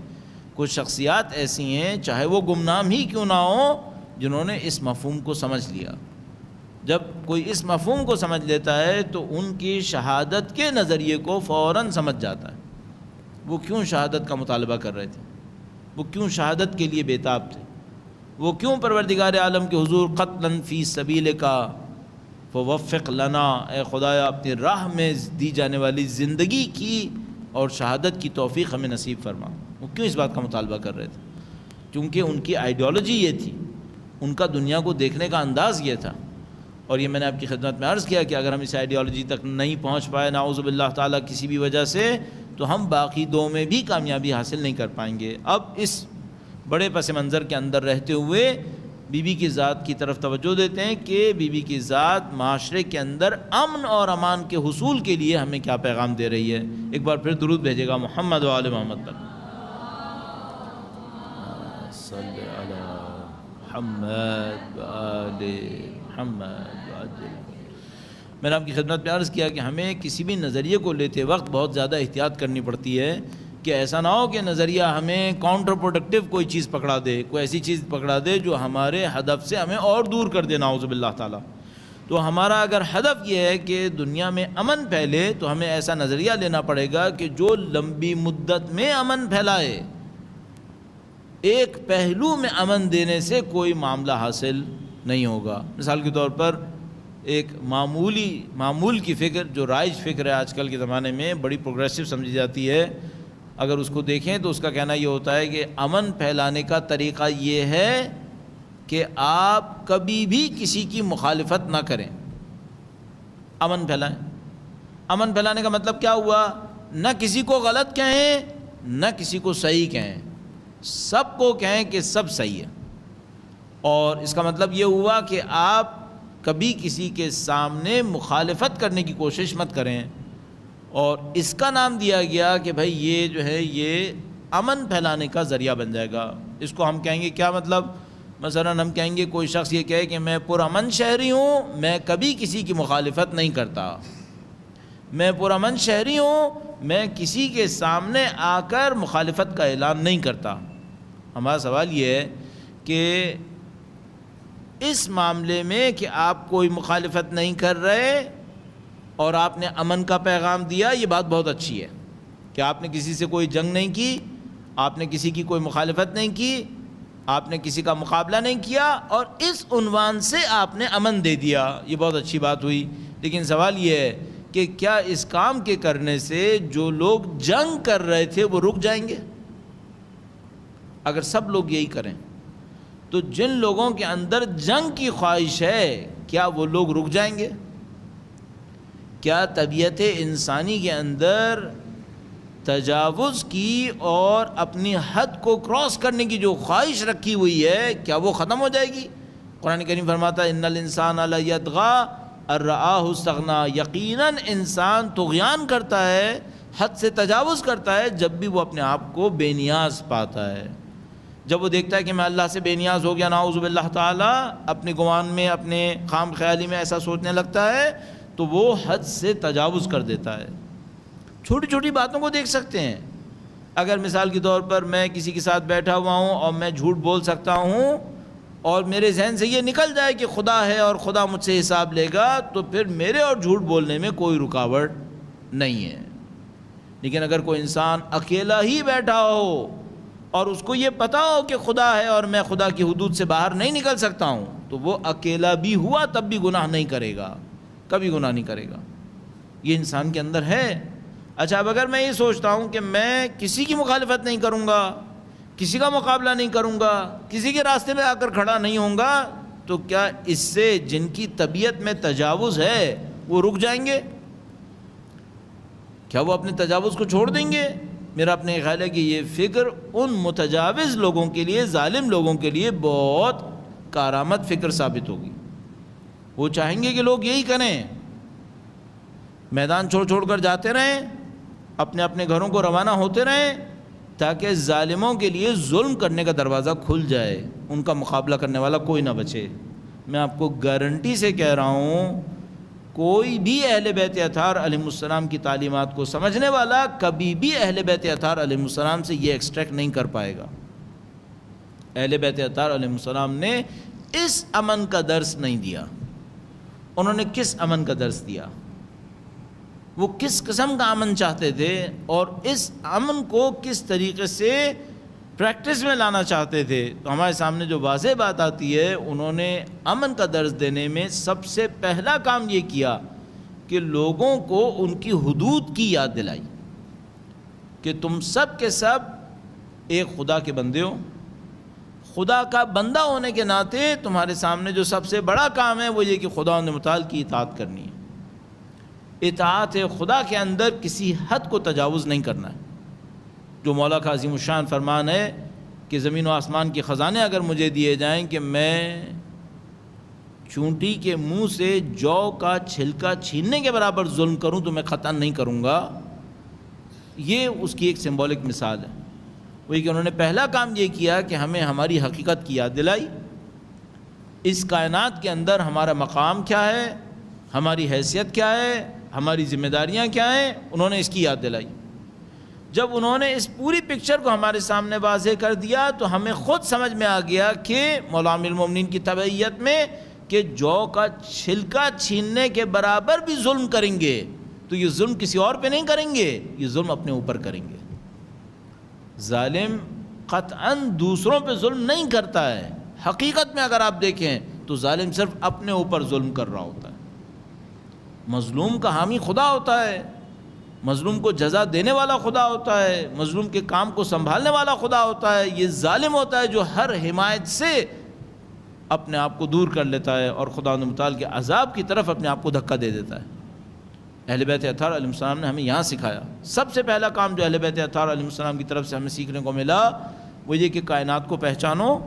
کچھ شخصیات ایسی ہیں، چاہے وہ گمنام ہی کیوں نہ ہوں، جنہوں نے اس مفہوم کو سمجھ لیا۔ جب کوئی اس مفہوم کو سمجھ لیتا ہے تو ان کی شہادت کے نظریے کو فوراً سمجھ جاتا ہے، وہ کیوں شہادت کا مطالبہ کر رہے تھے، وہ کیوں شہادت کے لیے بےتاب تھے، وہ کیوں پروردگار عالم کے حضور قتلاً فی سبیلک فوفق لنا، اے خدایا اپنی راہ میں دی جانے والی زندگی کی اور شہادت کی توفیق ہمیں نصیب فرما، وہ کیوں اس بات کا مطالبہ کر رہے تھے؟ کیونکہ ان کی آئیڈیالوجی یہ تھی، ان کا دنیا کو دیکھنے کا انداز یہ تھا۔ اور یہ میں نے آپ کی خدمت میں عرض کیا کہ اگر ہم اس آئیڈیالوجی تک نہیں پہنچ پائے نعوذ باللہ تعالیٰ کسی بھی وجہ سے، تو ہم باقی دو میں بھی کامیابی حاصل نہیں کر پائیں گے۔ اب اس بڑے پس منظر کے اندر رہتے ہوئے بی بی کی ذات کی طرف توجہ دیتے ہیں کہ بی بی کی ذات معاشرے کے اندر امن اور امان کے حصول کے لیے ہمیں کیا پیغام دے رہی ہے۔ ایک بار پھر درود بھیجے گا محمد و آل محمد پر۔ صلی علی محمد و آل محمد وعجل۔ میں نے آپ کی خدمت میں عرض کیا کہ ہمیں کسی بھی نظریے کو لیتے وقت بہت زیادہ احتیاط کرنی پڑتی ہے کہ ایسا نہ ہو کہ نظریہ ہمیں کاؤنٹر پروڈکٹیو کوئی چیز پکڑا دے، کوئی ایسی چیز پکڑا دے جو ہمارے ہدف سے ہمیں اور دور کر دے نعوذ باللہ تعالیٰ۔ تو ہمارا اگر ہدف یہ ہے کہ دنیا میں امن پھیلے تو ہمیں ایسا نظریہ لینا پڑے گا کہ جو لمبی مدت میں امن پھیلائے۔ ایک پہلو میں امن دینے سے کوئی معاملہ حاصل نہیں ہوگا۔ مثال کے طور پر ایک معمول کی فکر جو رائج فکر ہے آج کل کے زمانے میں، بڑی پروگریسو سمجھی جاتی ہے، اگر اس کو دیکھیں تو اس کا کہنا یہ ہوتا ہے کہ امن پھیلانے کا طریقہ یہ ہے کہ آپ کبھی بھی کسی کی مخالفت نہ کریں، امن پھیلائیں۔ امن پھیلانے کا مطلب کیا ہوا؟ نہ کسی کو غلط کہیں نہ کسی کو صحیح کہیں، سب کو کہیں کہ سب صحیح ہے۔ اور اس کا مطلب یہ ہوا کہ آپ کبھی کسی کے سامنے مخالفت کرنے کی کوشش مت کریں، اور اس کا نام دیا گیا کہ بھائی یہ جو ہے یہ امن پھیلانے کا ذریعہ بن جائے گا۔ اس کو ہم کہیں گے کیا مطلب؟ مثلا ہم کہیں گے کوئی شخص یہ کہے کہ میں پرامن شہری ہوں، میں کبھی کسی کی مخالفت نہیں کرتا، میں پرامن شہری ہوں، میں کسی کے سامنے آ کر مخالفت کا اعلان نہیں کرتا۔ ہمارا سوال یہ ہے کہ اس معاملے میں کہ آپ کوئی مخالفت نہیں کر رہے اور آپ نے امن کا پیغام دیا، یہ بات بہت اچھی ہے کہ آپ نے کسی سے کوئی جنگ نہیں کی، آپ نے کسی کی کوئی مخالفت نہیں کی، آپ نے کسی کا مقابلہ نہیں کیا، اور اس عنوان سے آپ نے امن دے دیا، یہ بہت اچھی بات ہوئی۔ لیکن سوال یہ ہے کہ کیا اس کام کے کرنے سے جو لوگ جنگ کر رہے تھے وہ رک جائیں گے؟ اگر سب لوگ یہی کریں تو جن لوگوں کے اندر جنگ کی خواہش ہے کیا وہ لوگ رک جائیں گے؟ کیا طبیعت انسانی کے اندر تجاوز کی اور اپنی حد کو کراس کرنے کی جو خواہش رکھی ہوئی ہے کیا وہ ختم ہو جائے گی؟ قرآن کریم فرماتا ہے ان الانسان لیطغی ان رآہ استغنی، یقیناً انسان طغیان کرتا ہے، حد سے تجاوز کرتا ہے جب بھی وہ اپنے آپ کو بے نیاز پاتا ہے۔ جب وہ دیکھتا ہے کہ میں اللہ سے بے نیاز ہو گیا نعوذ باللہ تعالیٰ، اپنے گمان میں اپنے خام خیالی میں ایسا سوچنے لگتا ہے تو وہ حد سے تجاوز کر دیتا ہے۔ چھوٹی چھوٹی باتوں کو دیکھ سکتے ہیں، اگر مثال کے طور پر میں کسی کے ساتھ بیٹھا ہوا ہوں اور میں جھوٹ بول سکتا ہوں اور میرے ذہن سے یہ نکل جائے کہ خدا ہے اور خدا مجھ سے حساب لے گا، تو پھر میرے اور جھوٹ بولنے میں کوئی رکاوٹ نہیں ہے۔ لیکن اگر کوئی انسان اکیلا ہی بیٹھا ہو اور اس کو یہ پتا ہو کہ خدا ہے اور میں خدا کی حدود سے باہر نہیں نکل سکتا ہوں، تو وہ اکیلا بھی ہوا تب بھی گناہ نہیں کرے گا، کبھی گناہ نہیں کرے گا۔ یہ انسان کے اندر ہے۔ اچھا، اب اگر میں یہ سوچتا ہوں کہ میں کسی کی مخالفت نہیں کروں گا، کسی کا مقابلہ نہیں کروں گا، کسی کے راستے میں آ کر کھڑا نہیں ہوں گا، تو کیا اس سے جن کی طبیعت میں تجاوز ہے وہ رک جائیں گے؟ کیا وہ اپنے تجاوز کو چھوڑ دیں گے؟ میرا اپنے خیال ہے کہ یہ فکر ان متجاوز لوگوں کے لیے، ظالم لوگوں کے لیے بہت کارآمد فکر ثابت ہوگی۔ وہ چاہیں گے کہ لوگ یہی کریں، میدان چھوڑ چھوڑ کر جاتے رہیں، اپنے اپنے گھروں کو روانہ ہوتے رہیں، تاکہ ظالموں کے لیے ظلم کرنے کا دروازہ کھل جائے، ان کا مقابلہ کرنے والا کوئی نہ بچے۔ میں آپ کو گارنٹی سے کہہ رہا ہوں کوئی بھی اہل بیت اطہار علیہ السلام کی تعلیمات کو سمجھنے والا کبھی بھی اہل بیت اطہار علیہ السلام سے یہ ایکسٹریکٹ نہیں کر پائے گا۔ اہل بیت اطہار علیہ السلام نے اس امن کا درس نہیں دیا۔ انہوں نے کس امن کا درس دیا؟ وہ کس قسم کا امن چاہتے تھے اور اس امن کو کس طریقے سے پریکٹس میں لانا چاہتے تھے؟ تو ہمارے سامنے جو واضح بات آتی ہے، انہوں نے امن کا درس دینے میں سب سے پہلا کام یہ کیا کہ لوگوں کو ان کی حدود کی یاد دلائی کہ تم سب کے سب ایک خدا کے بندے ہو۔ خدا کا بندہ ہونے کے ناطے تمہارے سامنے جو سب سے بڑا کام ہے وہ یہ کہ خدا متعال کی اطاعت کرنی ہے۔ اطاعت خدا کے اندر کسی حد کو تجاوز نہیں کرنا ہے۔ جو مولا کا عظیم الشان فرمان ہے کہ زمین و آسمان کے خزانے اگر مجھے دیے جائیں کہ میں چونٹی کے منہ سے جو کا چھلکا چھیننے کے برابر ظلم کروں تو میں خطا نہیں کروں گا، یہ اس کی ایک سمبولک مثال ہے۔ وہی کہ انہوں نے پہلا کام یہ کیا کہ ہمیں ہماری حقیقت کی یاد دلائی، اس کائنات کے اندر ہمارا مقام کیا ہے، ہماری حیثیت کیا ہے، ہماری ذمہ داریاں کیا ہیں، انہوں نے اس کی یاد دلائی۔ جب انہوں نے اس پوری پکچر کو ہمارے سامنے واضح کر دیا تو ہمیں خود سمجھ میں آ گیا کہ مولا امیر المومنین کی تبعیت میں کہ جو کا چھلکا چھیننے کے برابر بھی ظلم کریں گے تو یہ ظلم کسی اور پہ نہیں کریں گے، یہ ظلم اپنے اوپر کریں گے۔ ظالم قطعاً دوسروں پہ ظلم نہیں کرتا ہے، حقیقت میں اگر آپ دیکھیں تو ظالم صرف اپنے اوپر ظلم کر رہا ہوتا ہے۔ مظلوم کا حامی خدا ہوتا ہے، مظلوم کو جزا دینے والا خدا ہوتا ہے، مظلوم کے کام کو سنبھالنے والا خدا ہوتا ہے۔ یہ ظالم ہوتا ہے جو ہر حمایت سے اپنے آپ کو دور کر لیتا ہے اور خدا متعال کے عذاب کی طرف اپنے آپ کو دھکا دے دیتا ہے۔ اہل بیت اطہار علیہ السلام نے ہمیں یہاں سکھایا۔ سب سے پہلا کام جو اہل بیت اطہار علیہ السلام کی طرف سے ہمیں سیکھنے کو ملا وہ یہ کہ کائنات کو پہچانو،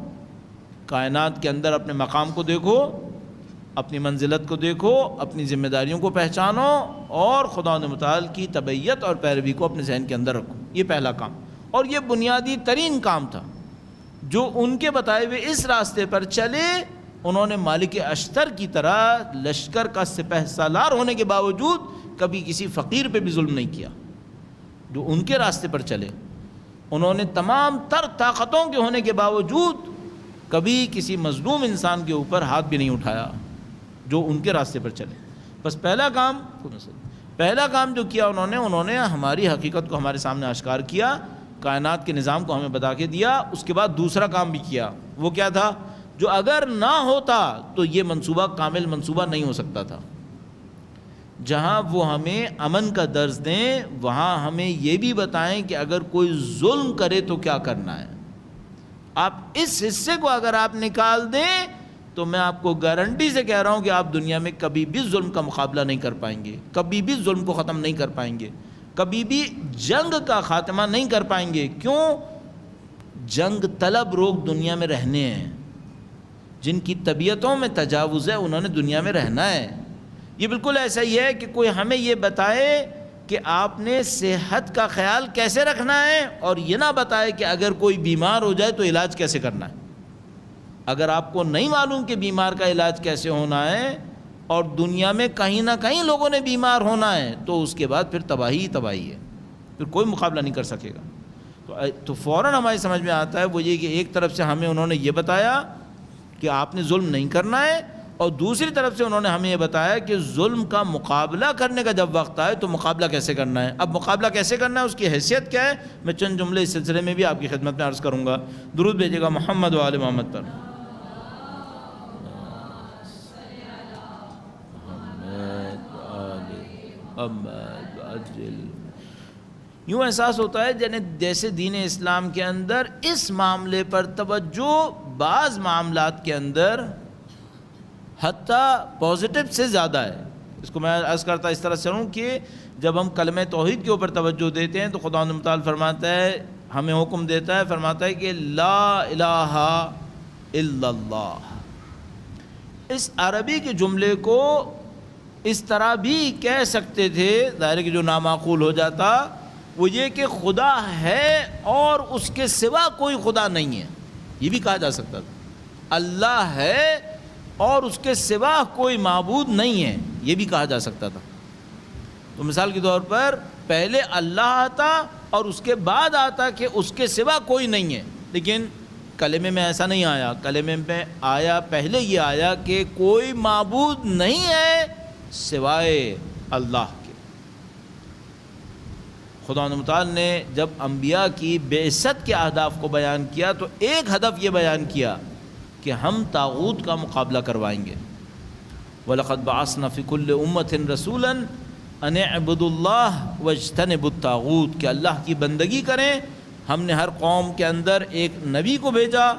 کائنات کے اندر اپنے مقام کو دیکھو، اپنی منزلت کو دیکھو، اپنی ذمہ داریوں کو پہچانو اور خدا متعال کی تبعیت اور پیروی کو اپنے ذہن کے اندر رکھو۔ یہ پہلا کام، اور یہ بنیادی ترین کام تھا۔ جو ان کے بتائے ہوئے اس راستے پر چلے، انہوں نے مالک اشتر کی طرح لشکر کا سپہ سالار ہونے کے باوجود کبھی کسی فقیر پہ بھی ظلم نہیں کیا۔ جو ان کے راستے پر چلے، انہوں نے تمام تر طاقتوں کے ہونے کے باوجود کبھی کسی مظلوم انسان کے اوپر ہاتھ بھی نہیں اٹھایا، جو ان کے راستے پر چلے۔ بس پہلا کام جو کیا انہوں نے ہماری حقیقت کو ہمارے سامنے آشکار کیا، کائنات کے نظام کو ہمیں بتا کے دیا۔ اس کے بعد دوسرا کام بھی کیا، وہ کیا تھا؟ جو اگر نہ ہوتا تو یہ منصوبہ کامل منصوبہ نہیں ہو سکتا تھا۔ جہاں وہ ہمیں امن کا درس دیں، وہاں ہمیں یہ بھی بتائیں کہ اگر کوئی ظلم کرے تو کیا کرنا ہے۔ آپ اس حصے کو اگر آپ نکال دیں تو میں آپ کو گارنٹی سے کہہ رہا ہوں کہ آپ دنیا میں کبھی بھی ظلم کا مقابلہ نہیں کر پائیں گے، کبھی بھی ظلم کو ختم نہیں کر پائیں گے، کبھی بھی جنگ کا خاتمہ نہیں کر پائیں گے۔ کیوں؟ جنگ طلب لوگ دنیا میں رہنے ہیں، جن کی طبیعتوں میں تجاوز ہے، انہوں نے دنیا میں رہنا ہے۔ یہ بالکل ایسا ہی ہے کہ کوئی ہمیں یہ بتائے کہ آپ نے صحت کا خیال کیسے رکھنا ہے اور یہ نہ بتائے کہ اگر کوئی بیمار ہو جائے تو علاج کیسے کرنا ہے۔ اگر آپ کو نہیں معلوم کہ بیمار کا علاج کیسے ہونا ہے اور دنیا میں کہیں نہ کہیں لوگوں نے بیمار ہونا ہے تو اس کے بعد پھر تباہی ہی تباہی ہے، پھر کوئی مقابلہ نہیں کر سکے گا۔ تو فوراً ہماری سمجھ میں آتا ہے وہ یہ کہ ایک طرف سے ہمیں انہوں نے یہ بتایا کہ آپ نے ظلم نہیں کرنا ہے، اور دوسری طرف سے انہوں نے ہمیں یہ بتایا کہ ظلم کا مقابلہ کرنے کا جب وقت آئے تو مقابلہ کیسے کرنا ہے۔ اب مقابلہ کیسے کرنا ہے، اس کی حیثیت کیا ہے، میں چند جملے اس سلسلے میں بھی آپ کی خدمت میں عرض کروں گا۔ درود بھیجیے گا محمد و آل محمد پر۔ یوں احساس ہوتا ہے جیسے دین اسلام کے اندر اس معاملے پر توجہ بعض معاملات کے اندر حتیٰ پازیٹیو سے زیادہ ہے۔ اس کو میں عرض کرتا اس طرح سے ہوں کہ جب ہم کلمہ توحید کے اوپر توجہ دیتے ہیں تو خدا متعال فرماتا ہے، ہمیں حکم دیتا ہے، فرماتا ہے کہ لا الہ الا اللہ۔ اس عربی کے جملے کو اس طرح بھی کہہ سکتے تھے، ظاہر کہ جو نامعقول ہو جاتا وہ یہ کہ خدا ہے اور اس کے سوا کوئی خدا نہیں ہے، یہ بھی کہا جا سکتا تھا۔ اللہ ہے اور اس کے سوا کوئی معبود نہیں ہے، یہ بھی کہا جا سکتا تھا۔ تو مثال کے طور پر پہلے اللہ آتا اور اس کے بعد آتا کہ اس کے سوا کوئی نہیں ہے، لیکن کلمے میں ایسا نہیں آیا۔ کلمے میں آیا، پہلے یہ آیا کہ کوئی معبود نہیں ہے سوائے اللہ کے۔ خدا متعال نے جب انبیاء کی بعثت کے اہداف کو بیان کیا تو ایک ہدف یہ بیان کیا کہ ہم طاغوت کا مقابلہ کروائیں گے۔ وَلَقَدْ بَعَثْنَا فِي كُلِّ أُمَّةٍ رَسُولًا أَنِ اعْبُدُوا اللَّهَ وَاجْتَنِبُوا الطَّاغُوتَ، کہ اللہ کی بندگی کریں۔ ہم نے ہر قوم کے اندر ایک نبی کو بھیجا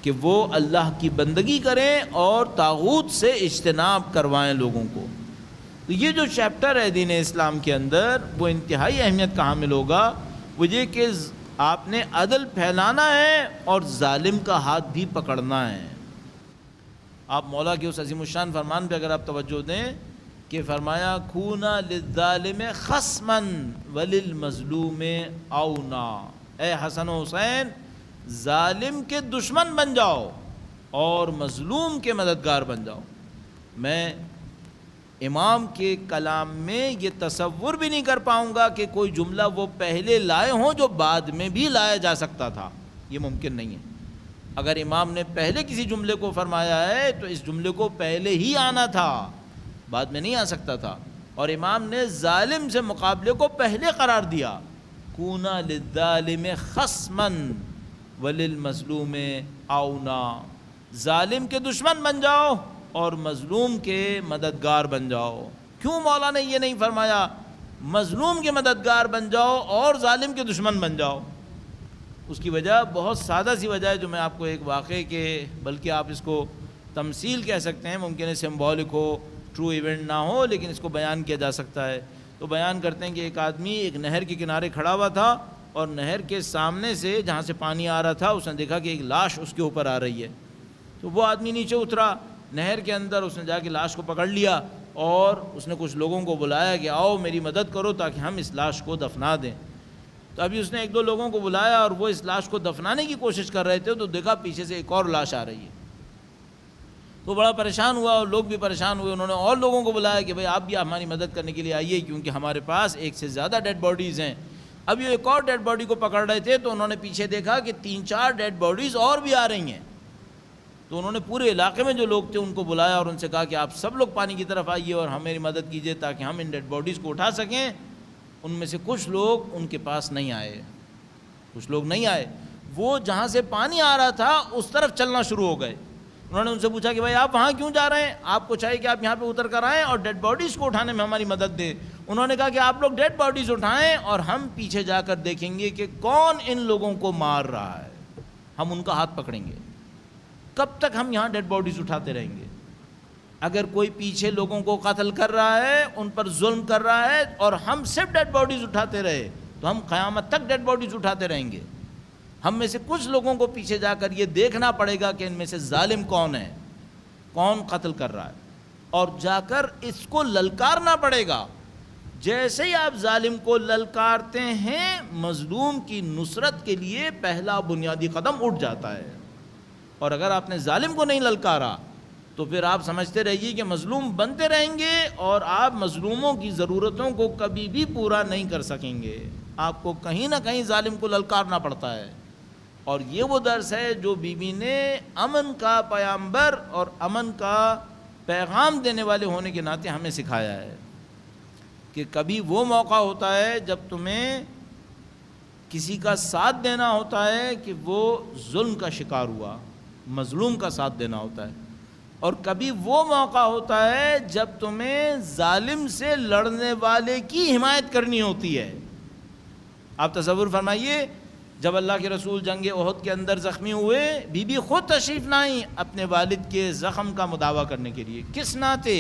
کہ وہ اللہ کی بندگی کریں اور طاغوت سے اجتناب کروائیں لوگوں کو۔ تو یہ جو چیپٹر ہے دین اسلام کے اندر وہ انتہائی اہمیت کا حامل ہوگا، وہ یہ کہ آپ نے عدل پھیلانا ہے اور ظالم کا ہاتھ بھی پکڑنا ہے۔ آپ مولا کے اس عظیم الشان فرمان پہ اگر آپ توجہ دیں کہ فرمایا کھونا للظالم خصما وللمظلوم اونا، اے حسن و حسین ظالم کے دشمن بن جاؤ اور مظلوم کے مددگار بن جاؤ۔ میں امام کے کلام میں یہ تصور بھی نہیں کر پاؤں گا کہ کوئی جملہ وہ پہلے لائے ہوں جو بعد میں بھی لایا جا سکتا تھا، یہ ممکن نہیں ہے۔ اگر امام نے پہلے کسی جملے کو فرمایا ہے تو اس جملے کو پہلے ہی آنا تھا، بعد میں نہیں آ سکتا تھا۔ اور امام نے ظالم سے مقابلے کو پہلے قرار دیا، کونا للظالم خصما وللمظلوم اونا، ظالم کے دشمن بن جاؤ اور مظلوم کے مددگار بن جاؤ۔ کیوں مولا نے یہ نہیں فرمایا مظلوم کے مددگار بن جاؤ اور ظالم کے دشمن بن جاؤ؟ اس کی وجہ بہت سادہ سی وجہ ہے جو میں آپ کو ایک واقعے کے، بلکہ آپ اس کو تمثیل کہہ سکتے ہیں، ممکن ہے سمبولک ہو، ٹرو ایونٹ نہ ہو، لیکن اس کو بیان کیا جا سکتا ہے۔ تو بیان کرتے ہیں کہ ایک آدمی ایک نہر کے کنارے کھڑا ہوا تھا اور نہر کے سامنے سے جہاں سے پانی آ رہا تھا اس نے دیکھا کہ ایک لاش اس کے اوپر آ رہی ہے۔ تو وہ آدمی نیچے اترا نہر کے اندر، اس نے جا کے لاش کو پکڑ لیا اور اس نے کچھ لوگوں کو بلایا کہ آؤ میری مدد کرو تاکہ ہم اس لاش کو دفنا دیں۔ تو ابھی اس نے ایک دو لوگوں کو بلایا اور وہ اس لاش کو دفنانے کی کوشش کر رہے تھے تو دیکھا پیچھے سے ایک اور لاش آ رہی ہے۔ تو بڑا پریشان ہوا اور لوگ بھی پریشان ہوئے، انہوں نے اور لوگوں کو بلایا کہ بھئی آپ بھی ہماری مدد کرنے کے لیے آئیے کیونکہ ہمارے پاس ایک سے زیادہ ڈیڈ باڈیز ہیں۔ اب یہ ایک اور ڈیڈ باڈی کو پکڑ رہے تھے تو انہوں نے پیچھے دیکھا کہ 3-4 ڈیڈ باڈیز اور بھی آ رہی ہیں۔ تو انہوں نے پورے علاقے میں جو لوگ تھے ان کو بلایا اور ان سے کہا کہ آپ سب لوگ پانی کی طرف آئیے اور ہماری مدد کیجیے تاکہ ہم ان ڈیڈ باڈیز کو اٹھا سکیں۔ ان میں سے کچھ لوگ ان کے پاس نہیں آئے، کچھ لوگ نہیں آئے، وہ جہاں سے پانی آ رہا تھا اس طرف چلنا شروع ہو گئے۔ انہوں نے ان سے پوچھا کہ بھائی آپ وہاں کیوں جا رہے ہیں؟ آپ کو چاہیے کہ آپ یہاں پہ اتر کر آئیں اور ڈیڈ باڈیز کو اٹھانے میں ہماری مدد دیں۔ انہوں نے کہا کہ آپ لوگ ڈیڈ باڈیز اٹھائیں اور ہم پیچھے جا کر دیکھیں گے کہ کون ان لوگوں کو مار رہا ہے، ہم ان کا ہاتھ پکڑیں گے۔ کب تک ہم یہاں ڈیڈ باڈیز اٹھاتے رہیں گے؟ اگر کوئی پیچھے لوگوں کو قتل کر رہا ہے، ان پر ظلم کر رہا ہے اور ہم صرف ڈیڈ باڈیز اٹھاتے رہے تو ہم قیامت تک ڈیڈ باڈیز اٹھاتے رہیں گے۔ ہم میں سے کچھ لوگوں کو پیچھے جا کر یہ دیکھنا پڑے گا کہ ان میں سے ظالم کون ہے، کون قتل کر رہا ہے، اور جا کر اس کو للکارنا پڑے گا۔ جیسے ہی آپ ظالم کو للکارتے ہیں مظلوم کی نصرت کے لیے پہلا بنیادی قدم اٹھ جاتا ہے۔ اور اگر آپ نے ظالم کو نہیں للکارا تو پھر آپ سمجھتے رہیے کہ مظلوم بنتے رہیں گے اور آپ مظلوموں کی ضرورتوں کو کبھی بھی پورا نہیں کر سکیں گے۔ آپ کو کہیں نہ کہیں ظالم کو للکارنا پڑتا ہے۔ اور یہ وہ درس ہے جو بی بی نے امن کا پیامبر اور امن کا پیغام دینے والے ہونے کے ناطے ہمیں سکھایا ہے کہ کبھی وہ موقع ہوتا ہے جب تمہیں کسی کا ساتھ دینا ہوتا ہے کہ وہ ظلم کا شکار ہوا، مظلوم کا ساتھ دینا ہوتا ہے، اور کبھی وہ موقع ہوتا ہے جب تمہیں ظالم سے لڑنے والے کی حمایت کرنی ہوتی ہے۔ آپ تصور فرمائیے جب اللہ کے رسول جنگ احد کے اندر زخمی ہوئے، بی بی خود تشریف لائیں اپنے والد کے زخم کا مداوع کرنے کے لیے۔ کس ناطے؟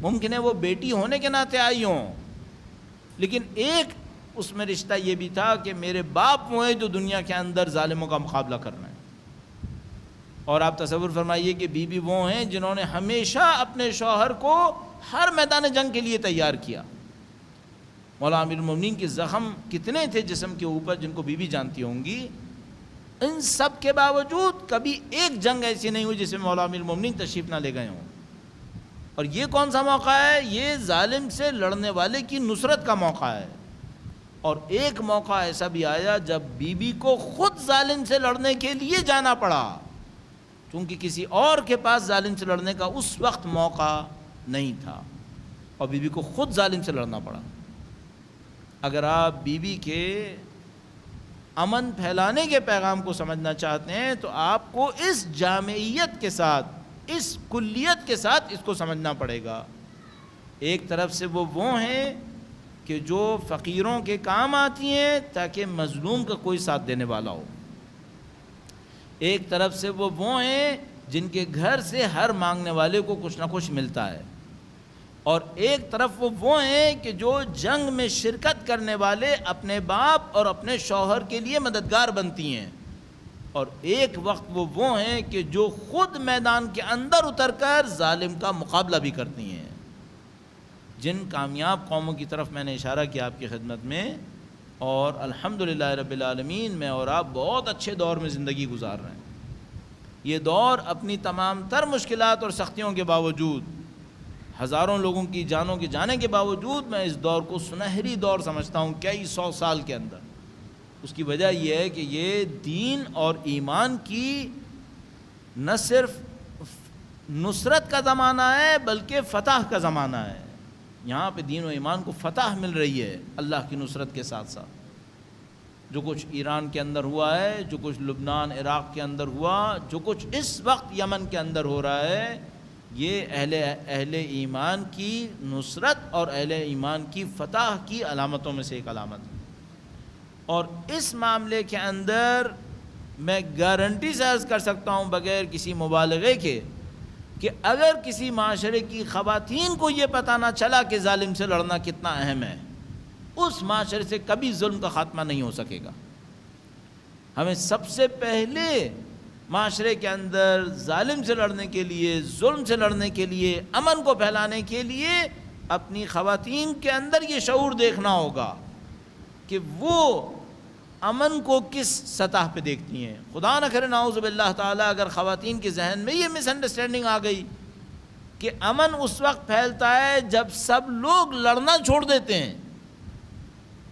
ممکن ہے وہ بیٹی ہونے کے ناطے آئی ہوں، لیکن ایک اس میں رشتہ یہ بھی تھا کہ میرے باپ وہ ہیں جو دنیا کے اندر ظالموں کا مقابلہ کرنا ہے۔ اور آپ تصور فرمائیے کہ بی بی وہ ہیں جنہوں نے ہمیشہ اپنے شوہر کو ہر میدان جنگ کے لیے تیار کیا۔ مولا امیر المومنین کے زخم کتنے تھے جسم کے اوپر جن کو بی بی جانتی ہوں گی، ان سب کے باوجود کبھی ایک جنگ ایسی نہیں ہوئی جس میں مولا امیر المومنین تشریف نہ لے گئے ہوں۔ اور یہ کون سا موقع ہے؟ یہ ظالم سے لڑنے والے کی نصرت کا موقع ہے۔ اور ایک موقع ایسا بھی آیا جب بی بی کو خود ظالم سے لڑنے کے لیے جانا پڑا، کیونکہ کسی اور کے پاس ظالم سے لڑنے کا اس وقت موقع نہیں تھا، اور بی بی کو خود ظالم سے لڑنا پڑا۔ اگر آپ بی بی کے امن پھیلانے کے پیغام کو سمجھنا چاہتے ہیں تو آپ کو اس جامعیت کے ساتھ، اس کلیت کے ساتھ اس کو سمجھنا پڑے گا۔ ایک طرف سے وہ ہیں کہ جو فقیروں کے کام آتی ہیں تاکہ مظلوم کا کوئی ساتھ دینے والا ہو، ایک طرف سے وہ ہیں جن کے گھر سے ہر مانگنے والے کو کچھ نہ کچھ ملتا ہے، اور ایک طرف وہ ہیں کہ جو جنگ میں شرکت کرنے والے اپنے باپ اور اپنے شوہر کے لیے مددگار بنتی ہیں، اور ایک وقت وہ ہیں کہ جو خود میدان کے اندر اتر کر ظالم کا مقابلہ بھی کرتی ہیں۔ جن کامیاب قوموں کی طرف میں نے اشارہ کیا آپ کی خدمت میں، اور الحمدللہ رب العالمین میں اور آپ بہت اچھے دور میں زندگی گزار رہے ہیں۔ یہ دور اپنی تمام تر مشکلات اور سختیوں کے باوجود، ہزاروں لوگوں کی جانوں کے جانے کے باوجود، میں اس دور کو سنہری دور سمجھتا ہوں کئی سو سال کے اندر۔ اس کی وجہ یہ ہے کہ یہ دین اور ایمان کی نہ صرف نصرت کا زمانہ ہے بلکہ فتح کا زمانہ ہے۔ یہاں پہ دین و ایمان کو فتح مل رہی ہے اللہ کی نصرت کے ساتھ ساتھ۔ جو کچھ ایران کے اندر ہوا ہے، جو کچھ لبنان عراق کے اندر ہوا، جو کچھ اس وقت یمن کے اندر ہو رہا ہے، یہ اہل ایمان کی نصرت اور اہل ایمان کی فتح کی علامتوں میں سے ایک علامت ہے۔ اور اس معاملے کے اندر میں گارنٹی سے عرض کر سکتا ہوں بغیر کسی مبالغے کے کہ اگر کسی معاشرے کی خواتین کو یہ پتہ نہ چلا کہ ظالم سے لڑنا کتنا اہم ہے، اس معاشرے سے کبھی ظلم کا خاتمہ نہیں ہو سکے گا۔ ہمیں سب سے پہلے معاشرے کے اندر ظالم سے لڑنے کے لیے، ظلم سے لڑنے کے لیے، امن کو پھیلانے کے لیے اپنی خواتین کے اندر یہ شعور دیکھنا ہوگا کہ وہ امن کو کس سطح پہ دیکھتی ہیں۔ خدا نہ کرے نعوذ باللہ تعالیٰ اگر خواتین کے ذہن میں یہ مس انڈرسٹینڈنگ آ گئی کہ امن اس وقت پھیلتا ہے جب سب لوگ لڑنا چھوڑ دیتے ہیں،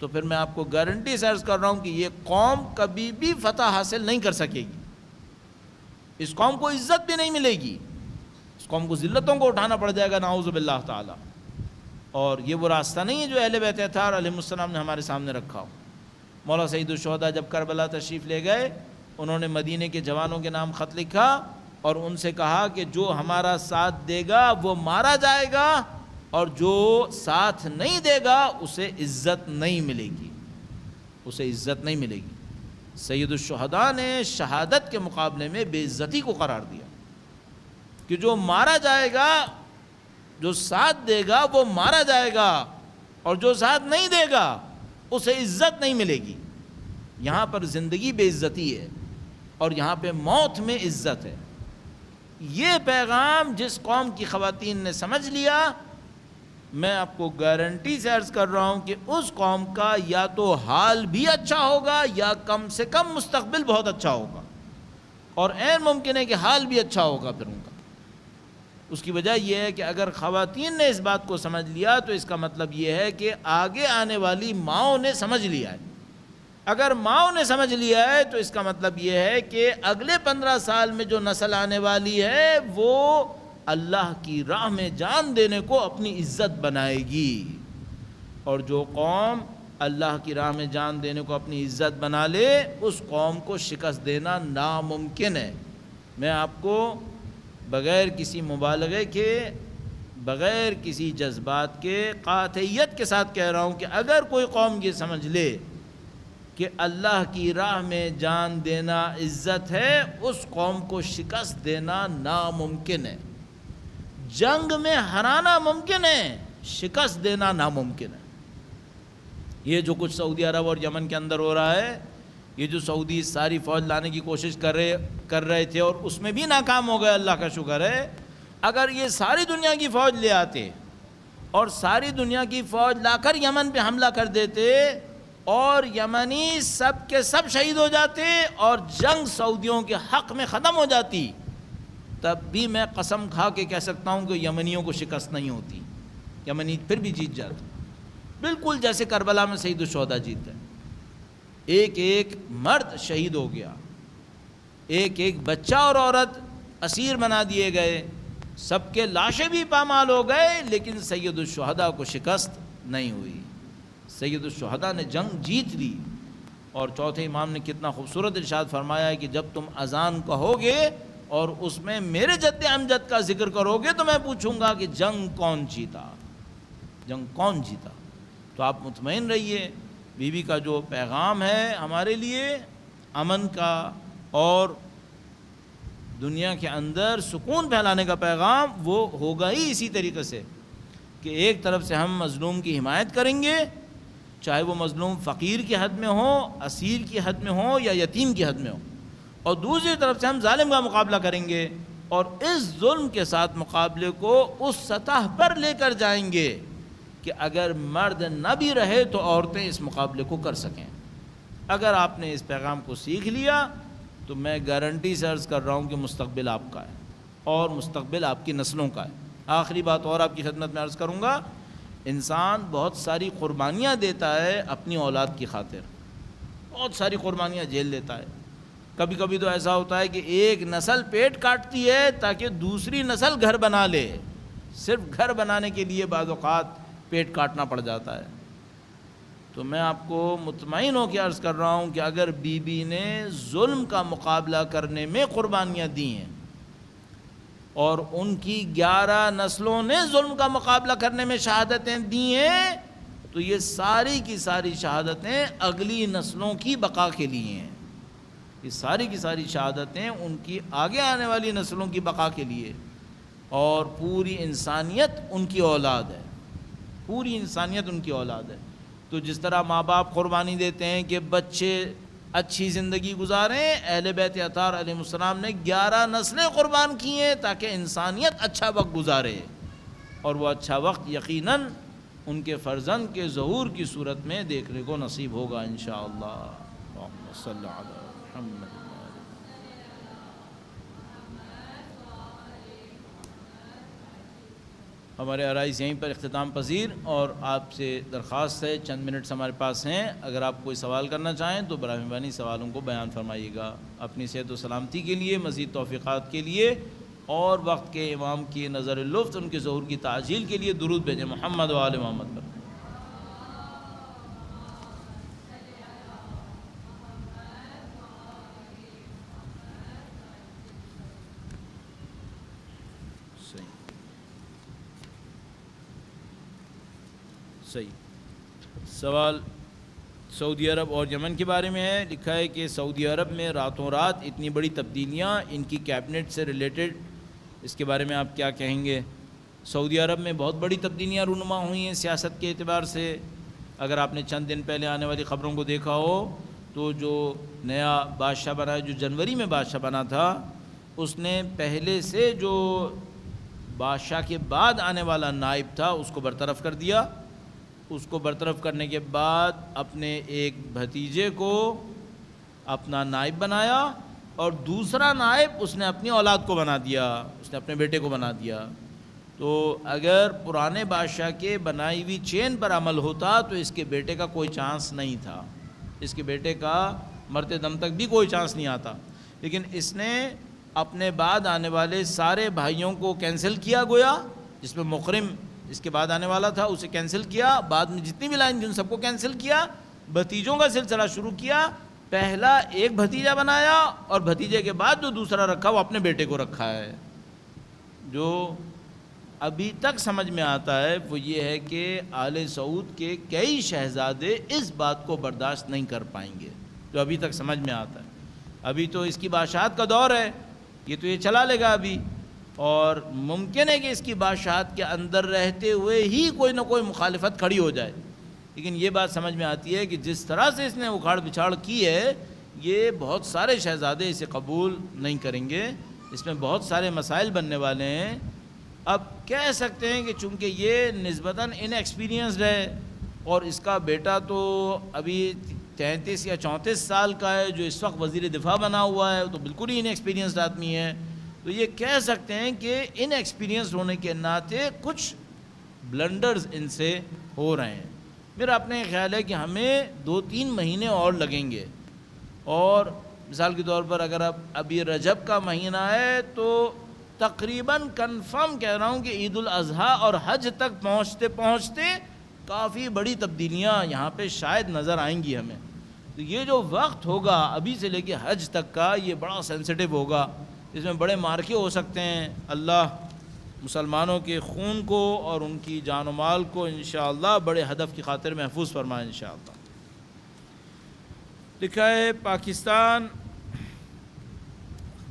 تو پھر میں آپ کو گارنٹی سے عرض کر رہا ہوں کہ یہ قوم کبھی بھی فتح حاصل نہیں کر سکے گی۔ اس قوم کو عزت بھی نہیں ملے گی، اس قوم کو ذلتوں کو اٹھانا پڑ جائے گا نعوذ باللہ تعالیٰ۔ اور یہ وہ راستہ نہیں ہے جو اہل بیت اطہار علیہ السلام نے ہمارے سامنے رکھا ہو۔ مولا سید الشہداء جب کربلا تشریف لے گئے، انہوں نے مدینے کے جوانوں کے نام خط لکھا اور ان سے کہا کہ جو ہمارا ساتھ دے گا وہ مارا جائے گا، اور جو ساتھ نہیں دے گا اسے عزت نہیں ملے گی، اسے عزت نہیں ملے گی۔ سید الشہداء نے شہادت کے مقابلے میں بے عزتی کو قرار دیا کہ جو مارا جائے گا، جو ساتھ دے گا وہ مارا جائے گا، اور جو ساتھ نہیں دے گا اسے عزت نہیں ملے گی۔ یہاں پر زندگی بے عزتی ہے اور یہاں پہ موت میں عزت ہے۔ یہ پیغام جس قوم کی خواتین نے سمجھ لیا، میں آپ کو گارنٹی سے عرض کر رہا ہوں کہ اس قوم کا یا تو حال بھی اچھا ہوگا یا کم سے کم مستقبل بہت اچھا ہوگا، اور عین ممکن ہے کہ حال بھی اچھا ہوگا پھر ان کا۔ اس کی وجہ یہ ہے کہ اگر خواتین نے اس بات کو سمجھ لیا تو اس کا مطلب یہ ہے کہ آگے آنے والی ماؤں نے سمجھ لیا ہے۔ اگر ماؤں نے سمجھ لیا ہے تو اس کا مطلب یہ ہے کہ اگلے 15 سال میں جو نسل آنے والی ہے وہ اللہ کی راہ میں جان دینے کو اپنی عزت بنائے گی، اور جو قوم اللہ کی راہ میں جان دینے کو اپنی عزت بنا لے اس قوم کو شکست دینا ناممکن ہے۔ میں آپ کو بغیر کسی مبالغے کے، بغیر کسی جذبات کے، قاطعیت کے ساتھ کہہ رہا ہوں کہ اگر کوئی قوم یہ سمجھ لے کہ اللہ کی راہ میں جان دینا عزت ہے، اس قوم کو شکست دینا ناممکن ہے۔ جنگ میں ہرانا ممکن ہے، شکست دینا ناممکن ہے۔ یہ جو کچھ سعودی عرب اور یمن کے اندر ہو رہا ہے، یہ جو سعودی ساری فوج لانے کی کوشش کر رہے تھے اور اس میں بھی ناکام ہو گئے، اللہ کا شکر ہے۔ اگر یہ ساری دنیا کی فوج لے آتے اور ساری دنیا کی فوج لا کر یمن پہ حملہ کر دیتے اور یمنی سب کے سب شہید ہو جاتے اور جنگ سعودیوں کے حق میں ختم ہو جاتی، تب بھی میں قسم کھا کے کہہ سکتا ہوں کہ یمنیوں کو شکست نہیں ہوتی، یمنی پھر بھی جیت جاتے، بالکل جیسے کربلا میں سید الشہداء جیتے، ایک ایک مرد شہید ہو گیا، ایک ایک بچہ اور عورت اسیر بنا دیے گئے، سب کے لاشیں بھی پامال ہو گئے، لیکن سید الشہداء کو شکست نہیں ہوئی، سید الشہداء نے جنگ جیت لی۔ اور چوتھے امام نے کتنا خوبصورت ارشاد فرمایا ہے کہ جب تم اذان کہو گے اور اس میں میرے جد امجد کا ذکر کرو گے تو میں پوچھوں گا کہ جنگ کون جیتا، جنگ کون جیتا۔ تو آپ مطمئن رہیے، بی بی کا جو پیغام ہے ہمارے لیے امن کا اور دنیا کے اندر سکون پھیلانے کا پیغام، وہ ہوگا ہی اسی طریقے سے کہ ایک طرف سے ہم مظلوم کی حمایت کریں گے، چاہے وہ مظلوم فقیر کی حد میں ہو، اسیر کی حد میں ہو یا یتیم کی حد میں ہو، اور دوسری طرف سے ہم ظالم کا مقابلہ کریں گے اور اس ظلم کے ساتھ مقابلے کو اس سطح پر لے کر جائیں گے کہ اگر مرد نہ بھی رہے تو عورتیں اس مقابلے کو کر سکیں۔ اگر آپ نے اس پیغام کو سیکھ لیا تو میں گارنٹی سے عرض کر رہا ہوں کہ مستقبل آپ کا ہے اور مستقبل آپ کی نسلوں کا ہے۔ آخری بات اور آپ کی خدمت میں عرض کروں گا، انسان بہت ساری قربانیاں دیتا ہے اپنی اولاد کی خاطر، بہت ساری قربانیاں جھیل لیتا ہے۔ کبھی کبھی تو ایسا ہوتا ہے کہ ایک نسل پیٹ کاٹتی ہے تاکہ دوسری نسل گھر بنا لے، صرف گھر بنانے کے لیے بعض اوقات پیٹ کاٹنا پڑ جاتا ہے۔ تو میں آپ کو مطمئن ہو کے عرض کر رہا ہوں کہ اگر بی بی نے ظلم کا مقابلہ کرنے میں قربانیاں دی ہیں اور ان کی 11 نسلوں نے ظلم کا مقابلہ کرنے میں شہادتیں دی ہیں، تو یہ ساری کی ساری شہادتیں اگلی نسلوں کی بقا کے لیے ہیں، یہ ساری کی ساری شہادتیں ان کی آگے آنے والی نسلوں کی بقا کے لیے، اور پوری انسانیت ان کی اولاد ہے، پوری انسانیت ان کی اولاد ہے۔ تو جس طرح ماں باپ قربانی دیتے ہیں کہ بچے اچھی زندگی گزاریں، اہل بیت اطہار علیہ السلام نے 11 نسلیں قربان کی ہیں تاکہ انسانیت اچھا وقت گزارے، اور وہ اچھا وقت یقیناً ان کے فرزند کے ظہور کی صورت میں دیکھنے کو نصیب ہوگا انشاءاللہ۔ اللہم صلی علی محمد۔ ہمارے عرائض یہیں پر اختتام پذیر، اور آپ سے درخواست ہے، چند منٹس ہمارے پاس ہیں، اگر آپ کوئی سوال کرنا چاہیں تو براہ مہربانی سوالوں کو بیان فرمائیے گا۔ اپنی صحت و سلامتی کے لیے، مزید توفیقات کے لیے اور وقت کے امام کی نظر لطف ان کے ظہور کی تعجیل کے لیے درود بھیجیں محمد و آل محمد پر۔ صحیح سوال سعودی عرب اور یمن کے بارے میں ہے۔ لکھا ہے کہ سعودی عرب میں راتوں رات اتنی بڑی تبدیلیاں ان کی کیبنٹ سے ریلیٹڈ، اس کے بارے میں آپ کیا کہیں گے؟ سعودی عرب میں بہت بڑی تبدیلیاں رونما ہوئی ہیں سیاست کے اعتبار سے۔ اگر آپ نے چند دن پہلے آنے والی خبروں کو دیکھا ہو تو جو نیا بادشاہ بنا ہے، جو جنوری میں بادشاہ بنا تھا، اس نے پہلے سے جو بادشاہ کے بعد آنے والا نائب تھا اس کو برطرف کر دیا۔ اس کو برطرف کرنے کے بعد اپنے ایک بھتیجے کو اپنا نائب بنایا، اور دوسرا نائب اس نے اپنی اولاد کو بنا دیا، اس نے اپنے بیٹے کو بنا دیا۔ تو اگر پرانے بادشاہ کے بنائی ہوئی چین پر عمل ہوتا تو اس کے بیٹے کا کوئی چانس نہیں تھا، اس کے بیٹے کا مرتے دم تک بھی کوئی چانس نہیں آتا۔ لیکن اس نے اپنے بعد آنے والے سارے بھائیوں کو کینسل کیا، گویا جس میں مکرم اس کے بعد آنے والا تھا اسے کینسل کیا، بعد میں جتنی بھی لائن تھی ان سب کو کینسل کیا، بھتیجوں کا سلسلہ شروع کیا۔ پہلا ایک بھتیجا بنایا اور بھتیجے کے بعد جو دوسرا رکھا وہ اپنے بیٹے کو رکھا ہے۔ جو ابھی تک سمجھ میں آتا ہے وہ یہ ہے کہ آل سعود کے کئی شہزادے اس بات کو برداشت نہیں کر پائیں گے، جو ابھی تک سمجھ میں آتا ہے۔ ابھی تو اس کی بادشاہت کا دور ہے، یہ تو یہ چلا لے گا ابھی، اور ممکن ہے کہ اس کی بادشاہت کے اندر رہتے ہوئے ہی کوئی نہ کوئی مخالفت کھڑی ہو جائے۔ لیکن یہ بات سمجھ میں آتی ہے کہ جس طرح سے اس نے اکھاڑ پچھاڑ کی ہے، یہ بہت سارے شہزادے اسے قبول نہیں کریں گے، اس میں بہت سارے مسائل بننے والے ہیں۔ اب کہہ سکتے ہیں کہ چونکہ یہ نسبتاً ان ایکسپیرینسڈ ہے اور اس کا بیٹا تو ابھی 33 یا 34 سال کا ہے جو اس وقت وزیر دفاع بنا ہوا ہے، تو بالکل ہی ان ایکسپیرینسڈ آدمی ہے، تو یہ کہہ سکتے ہیں کہ ان ایکسپیرینس ہونے کے ناطے کچھ بلنڈرز ان سے ہو رہے ہیں۔ میرا اپنے خیال ہے کہ ہمیں 2-3 مہینے اور لگیں گے، اور مثال کے طور پر اگر ابھی رجب کا مہینہ ہے تو تقریباً کنفرم کہہ رہا ہوں کہ عید الاضحیٰ اور حج تک پہنچتے پہنچتے کافی بڑی تبدیلیاں یہاں پہ شاید نظر آئیں گی ہمیں۔ تو یہ جو وقت ہوگا ابھی سے لے کے حج تک کا، یہ بڑا سینسٹیو ہوگا، اس میں بڑے مارکے ہو سکتے ہیں۔ اللہ مسلمانوں کے خون کو اور ان کی جان و مال کو انشاءاللہ بڑے ہدف کی خاطر محفوظ فرمائے انشاءاللہ۔ لکھا ہے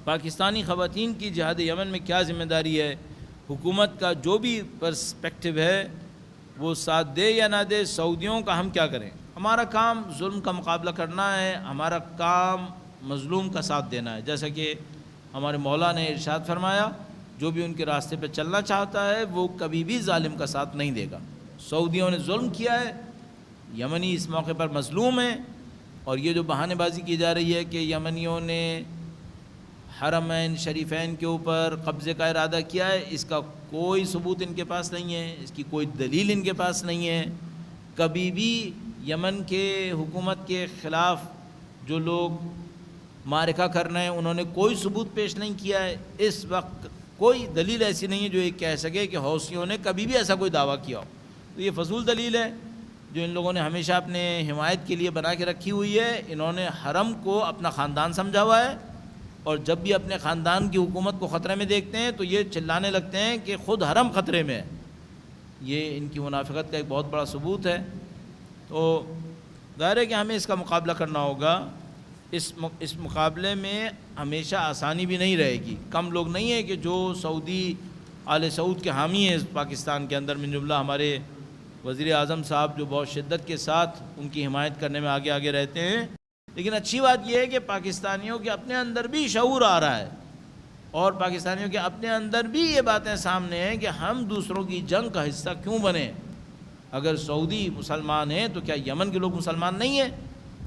پاکستانی خواتین کی جہاد یمن میں کیا ذمہ داری ہے؟ حکومت کا جو بھی پرسپیکٹو ہے وہ ساتھ دے یا نہ دے، سعودیوں کا ہم کیا کریں؟ ہمارا کام ظلم کا مقابلہ کرنا ہے، ہمارا کام مظلوم کا ساتھ دینا ہے۔ جیسا کہ ہمارے مولا نے ارشاد فرمایا، جو بھی ان کے راستے پہ چلنا چاہتا ہے وہ کبھی بھی ظالم کا ساتھ نہیں دے گا۔ سعودیوں نے ظلم کیا ہے، یمنی اس موقع پر مظلوم ہیں، اور یہ جو بہانے بازی کی جا رہی ہے کہ یمنیوں نے حرمین شریفین کے اوپر قبضے کا ارادہ کیا ہے، اس کا کوئی ثبوت ان کے پاس نہیں ہے، اس کی کوئی دلیل ان کے پاس نہیں ہے۔ کبھی بھی یمن کے حکومت کے خلاف جو لوگ معرکہ کر رہے ہیں انہوں نے کوئی ثبوت پیش نہیں کیا ہے۔ اس وقت کوئی دلیل ایسی نہیں ہے جو یہ کہہ سکے کہ حوثیوں نے کبھی بھی ایسا کوئی دعویٰ کیا ہو۔ تو یہ فضول دلیل ہے جو ان لوگوں نے ہمیشہ اپنے حمایت کے لیے بنا کے رکھی ہوئی ہے۔ انہوں نے حرم کو اپنا خاندان سمجھا ہوا ہے، اور جب بھی اپنے خاندان کی حکومت کو خطرے میں دیکھتے ہیں تو یہ چلانے لگتے ہیں کہ خود حرم خطرے میں ہے۔ یہ ان کی منافقت کا ایک بہت بڑا ثبوت ہے۔ تو ظاہر ہے کہ ہمیں اس کا مقابلہ کرنا ہوگا۔ اس مقابلے میں ہمیشہ آسانی بھی نہیں رہے گی۔ کم لوگ نہیں ہیں کہ جو سعودی آل سعود کے حامی ہیں پاکستان کے اندر، من جملہ ہمارے وزیر اعظم صاحب جو بہت شدت کے ساتھ ان کی حمایت کرنے میں آگے آگے رہتے ہیں۔ لیکن اچھی بات یہ ہے کہ پاکستانیوں کے اپنے اندر بھی شعور آ رہا ہے، اور پاکستانیوں کے اپنے اندر بھی یہ باتیں سامنے ہیں کہ ہم دوسروں کی جنگ کا حصہ کیوں بنیں؟ اگر سعودی مسلمان ہیں تو کیا یمن کے لوگ مسلمان نہیں ہیں؟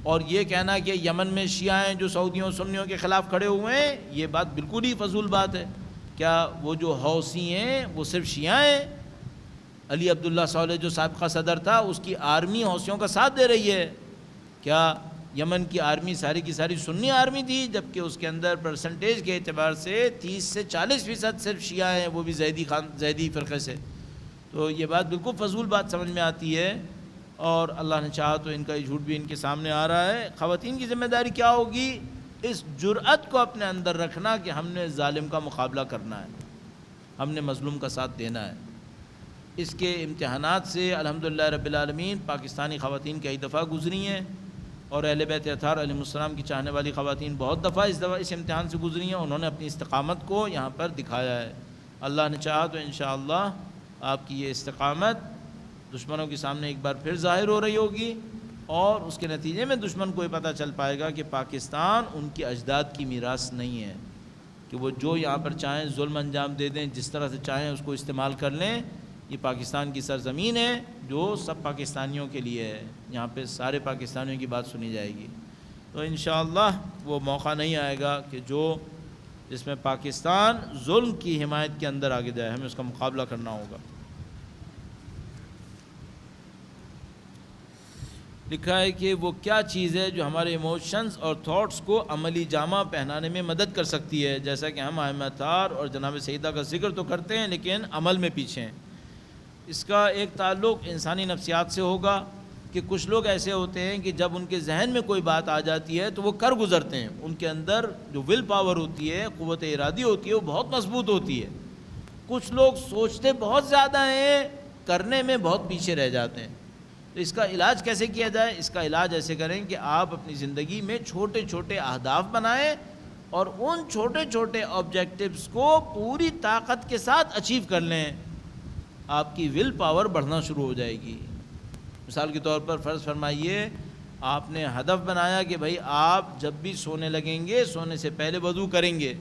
اور یہ کہنا کہ یمن میں شیعہ ہیں جو سعودیوں سنیوں کے خلاف کھڑے ہوئے ہیں، یہ بات بالکل ہی فضول بات ہے۔ کیا وہ جو حوثی ہیں وہ صرف شیعہ ہیں؟ علی عبداللہ صالح جو سابقہ صدر تھا، اس کی آرمی حوثیوں کا ساتھ دے رہی ہے۔ کیا یمن کی آرمی ساری کی ساری سنی آرمی تھی، جبکہ اس کے اندر پرسنٹیج کے اعتبار سے 30 سے 40% صرف شیعہ ہیں، وہ بھی زیدی فرقے سے؟ تو یہ بات بالکل فضول بات سمجھ میں آتی ہے، اور اللہ نے چاہا تو ان کا یہ جھوٹ بھی ان کے سامنے آ رہا ہے۔ خواتین کی ذمہ داری کیا ہوگی؟ اس جرأت کو اپنے اندر رکھنا کہ ہم نے ظالم کا مقابلہ کرنا ہے، ہم نے مظلوم کا ساتھ دینا ہے۔ اس کے امتحانات سے الحمدللہ رب العالمین پاکستانی خواتین کئی دفعہ گزری ہیں، اور اہل بیت اطہار علیہ السلام کی چاہنے والی خواتین بہت دفعہ اس امتحان سے گزری ہیں۔ انہوں نے اپنی استقامت کو یہاں پر دکھایا ہے۔ اللہ نے چاہا تو انشاءاللہ آپ کی یہ استقامت دشمنوں کے سامنے ایک بار پھر ظاہر ہو رہی ہوگی، اور اس کے نتیجے میں دشمن کو یہ پتہ چل پائے گا کہ پاکستان ان کی اجداد کی میراث نہیں ہے، کہ وہ جو یہاں پر چاہیں ظلم انجام دے دیں، جس طرح سے چاہیں اس کو استعمال کر لیں۔ یہ پاکستان کی سرزمین ہے جو سب پاکستانیوں کے لیے ہے، یہاں پہ سارے پاکستانیوں کی بات سنی جائے گی۔ تو انشاءاللہ وہ موقع نہیں آئے گا کہ جس میں پاکستان ظلم کی حمایت کے اندر آگے جائے، ہمیں اس کا مقابلہ کرنا ہوگا۔ لکھا ہے کہ وہ کیا چیز ہے جو ہمارے ایموشنز اور تھاٹس کو عملی جامہ پہنانے میں مدد کر سکتی ہے؟ جیسا کہ ہم ائمہ اطہار اور جناب سیدہ کا ذکر تو کرتے ہیں لیکن عمل میں پیچھے ہیں۔ اس کا ایک تعلق انسانی نفسیات سے ہوگا کہ کچھ لوگ ایسے ہوتے ہیں کہ جب ان کے ذہن میں کوئی بات آ جاتی ہے تو وہ کر گزرتے ہیں، ان کے اندر جو ول پاور ہوتی ہے، قوت ارادی ہوتی ہے، وہ بہت مضبوط ہوتی ہے۔ کچھ لوگ سوچتے بہت زیادہ ہیں، کرنے میں بہت پیچھے رہ جاتے ہیں۔ تو اس کا علاج کیسے کیا جائے؟ اس کا علاج ایسے کریں کہ آپ اپنی زندگی میں چھوٹے چھوٹے اہداف بنائیں، اور ان چھوٹے چھوٹے آبجیکٹیوز کو پوری طاقت کے ساتھ اچیو کر لیں۔ آپ کی ول پاور بڑھنا شروع ہو جائے گی۔ مثال کے طور پر فرض فرمائیے آپ نے ہدف بنایا کہ بھائی آپ جب بھی سونے لگیں گے سونے سے پہلے وضو کریں گے،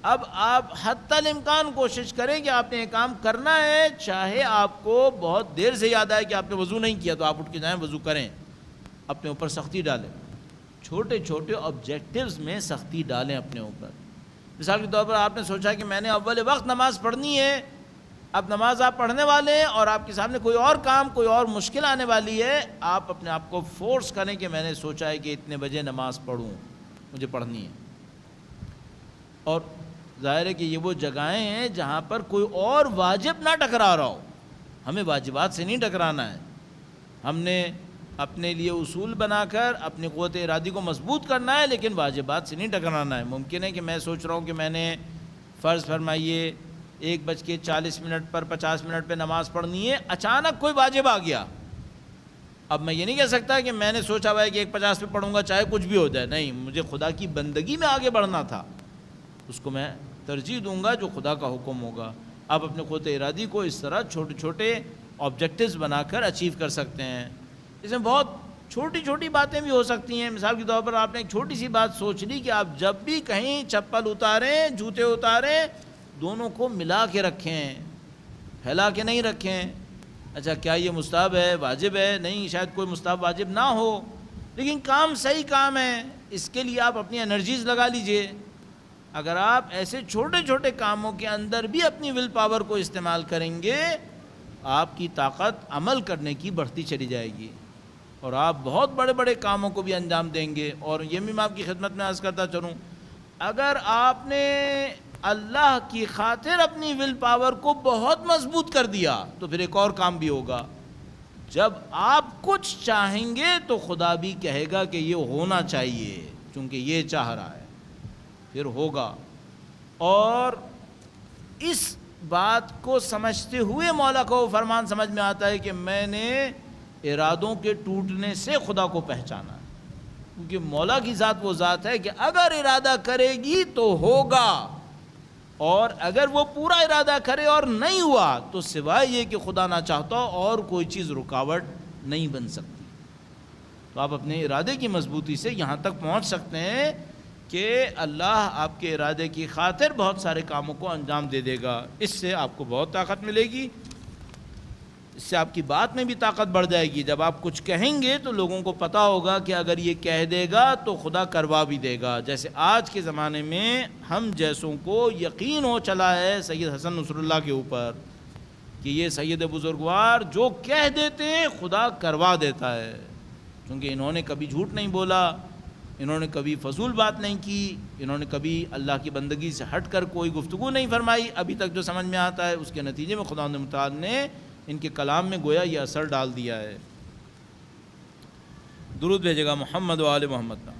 اب آپ حتی الامکان کوشش کریں کہ آپ نے یہ کام کرنا ہے، چاہے آپ کو بہت دیر سے یاد آئے کہ آپ نے وضو نہیں کیا تو آپ اٹھ کے جائیں وضو کریں، اپنے اوپر سختی ڈالیں، چھوٹے چھوٹے آبجیکٹیوز میں سختی ڈالیں اپنے اوپر۔ مثال کے طور پر آپ نے سوچا کہ میں نے اول وقت نماز پڑھنی ہے، اب نماز آپ پڑھنے والے ہیں اور آپ کے سامنے کوئی اور کام، کوئی اور مشکل آنے والی ہے، آپ اپنے آپ کو فورس کریں کہ میں نے سوچا ہے کہ اتنے بجے نماز پڑھوں، مجھے پڑھنی ہے۔ اور ظاہر ہے کہ یہ وہ جگہیں ہیں جہاں پر کوئی اور واجب نہ ٹکرا رہا ہو، ہمیں واجبات سے نہیں ٹکرانا ہے، ہم نے اپنے لیے اصول بنا کر اپنی قوت ارادی کو مضبوط کرنا ہے، لیکن واجبات سے نہیں ٹکرانا ہے۔ ممکن ہے کہ میں سوچ رہا ہوں کہ میں نے فرض فرمائیے 1:40 پر 50 منٹ پہ نماز پڑھنی ہے، اچانک کوئی واجب آ گیا، اب میں یہ نہیں کہہ سکتا کہ میں نے سوچا ہوا ہے کہ 1:50 پہ پڑھوں گا چاہے کچھ بھی ہو جائے، نہیں، مجھے خدا کی بندگی میں آگے بڑھنا تھا، اس کو میں ترجیح دوں گا جو خدا کا حکم ہوگا۔ آپ اپنے قوت ارادی کو اس طرح چھوٹے چھوٹے آبجیکٹیوز بنا کر اچیو کر سکتے ہیں۔ اس میں بہت چھوٹی چھوٹی باتیں بھی ہو سکتی ہیں۔ مثال کے طور پر آپ نے ایک چھوٹی سی بات سوچ لی کہ آپ جب بھی کہیں چپل اتاریں، جوتے اتاریں، دونوں کو ملا کے رکھیں، پھیلا کے نہیں رکھیں۔ اچھا، کیا یہ مستحب ہے، واجب ہے؟ نہیں، شاید کوئی مستحب واجب نہ ہو، لیکن کام صحیح کام ہے، اس کے لیے آپ اپنی انرجیز لگا لیجئے۔ اگر آپ ایسے چھوٹے چھوٹے کاموں کے اندر بھی اپنی ول پاور کو استعمال کریں گے، آپ کی طاقت عمل کرنے کی بڑھتی چلی جائے گی اور آپ بہت بڑے بڑے کاموں کو بھی انجام دیں گے۔ اور یہ بھی میں آپ کی خدمت میں عرض کرتا چلوں، اگر آپ نے اللہ کی خاطر اپنی ول پاور کو بہت مضبوط کر دیا تو پھر ایک اور کام بھی ہوگا، جب آپ کچھ چاہیں گے تو خدا بھی کہے گا کہ یہ ہونا چاہیے چونکہ یہ چاہ رہا ہے، پھر ہوگا۔ اور اس بات کو سمجھتے ہوئے مولا کو فرمان سمجھ میں آتا ہے کہ میں نے ارادوں کے ٹوٹنے سے خدا کو پہچانا ہے، کیونکہ مولا کی ذات وہ ذات ہے کہ اگر ارادہ کرے گی تو ہوگا، اور اگر وہ پورا ارادہ کرے اور نہیں ہوا تو سوائے یہ کہ خدا نہ چاہتا اور کوئی چیز رکاوٹ نہیں بن سکتی۔ تو آپ اپنے ارادے کی مضبوطی سے یہاں تک پہنچ سکتے ہیں کہ اللہ آپ کے ارادے کی خاطر بہت سارے کاموں کو انجام دے دے گا۔ اس سے آپ کو بہت طاقت ملے گی، اس سے آپ کی بات میں بھی طاقت بڑھ جائے گی۔ جب آپ کچھ کہیں گے تو لوگوں کو پتہ ہوگا کہ اگر یہ کہہ دے گا تو خدا کروا بھی دے گا۔ جیسے آج کے زمانے میں ہم جیسوں کو یقین ہو چلا ہے سید حسن نصر اللہ کے اوپر کہ یہ سید بزرگوار جو کہہ دیتے ہیں خدا کروا دیتا ہے، کیونکہ انہوں نے کبھی جھوٹ نہیں بولا، انہوں نے کبھی فضول بات نہیں کی، انہوں نے کبھی اللہ کی بندگی سے ہٹ کر کوئی گفتگو نہیں فرمائی۔ ابھی تک جو سمجھ میں آتا ہے اس کے نتیجے میں خداوند متعال نے ان کے کلام میں گویا یہ اثر ڈال دیا ہے۔ درود بھیجے گا محمد و آل محمد کا۔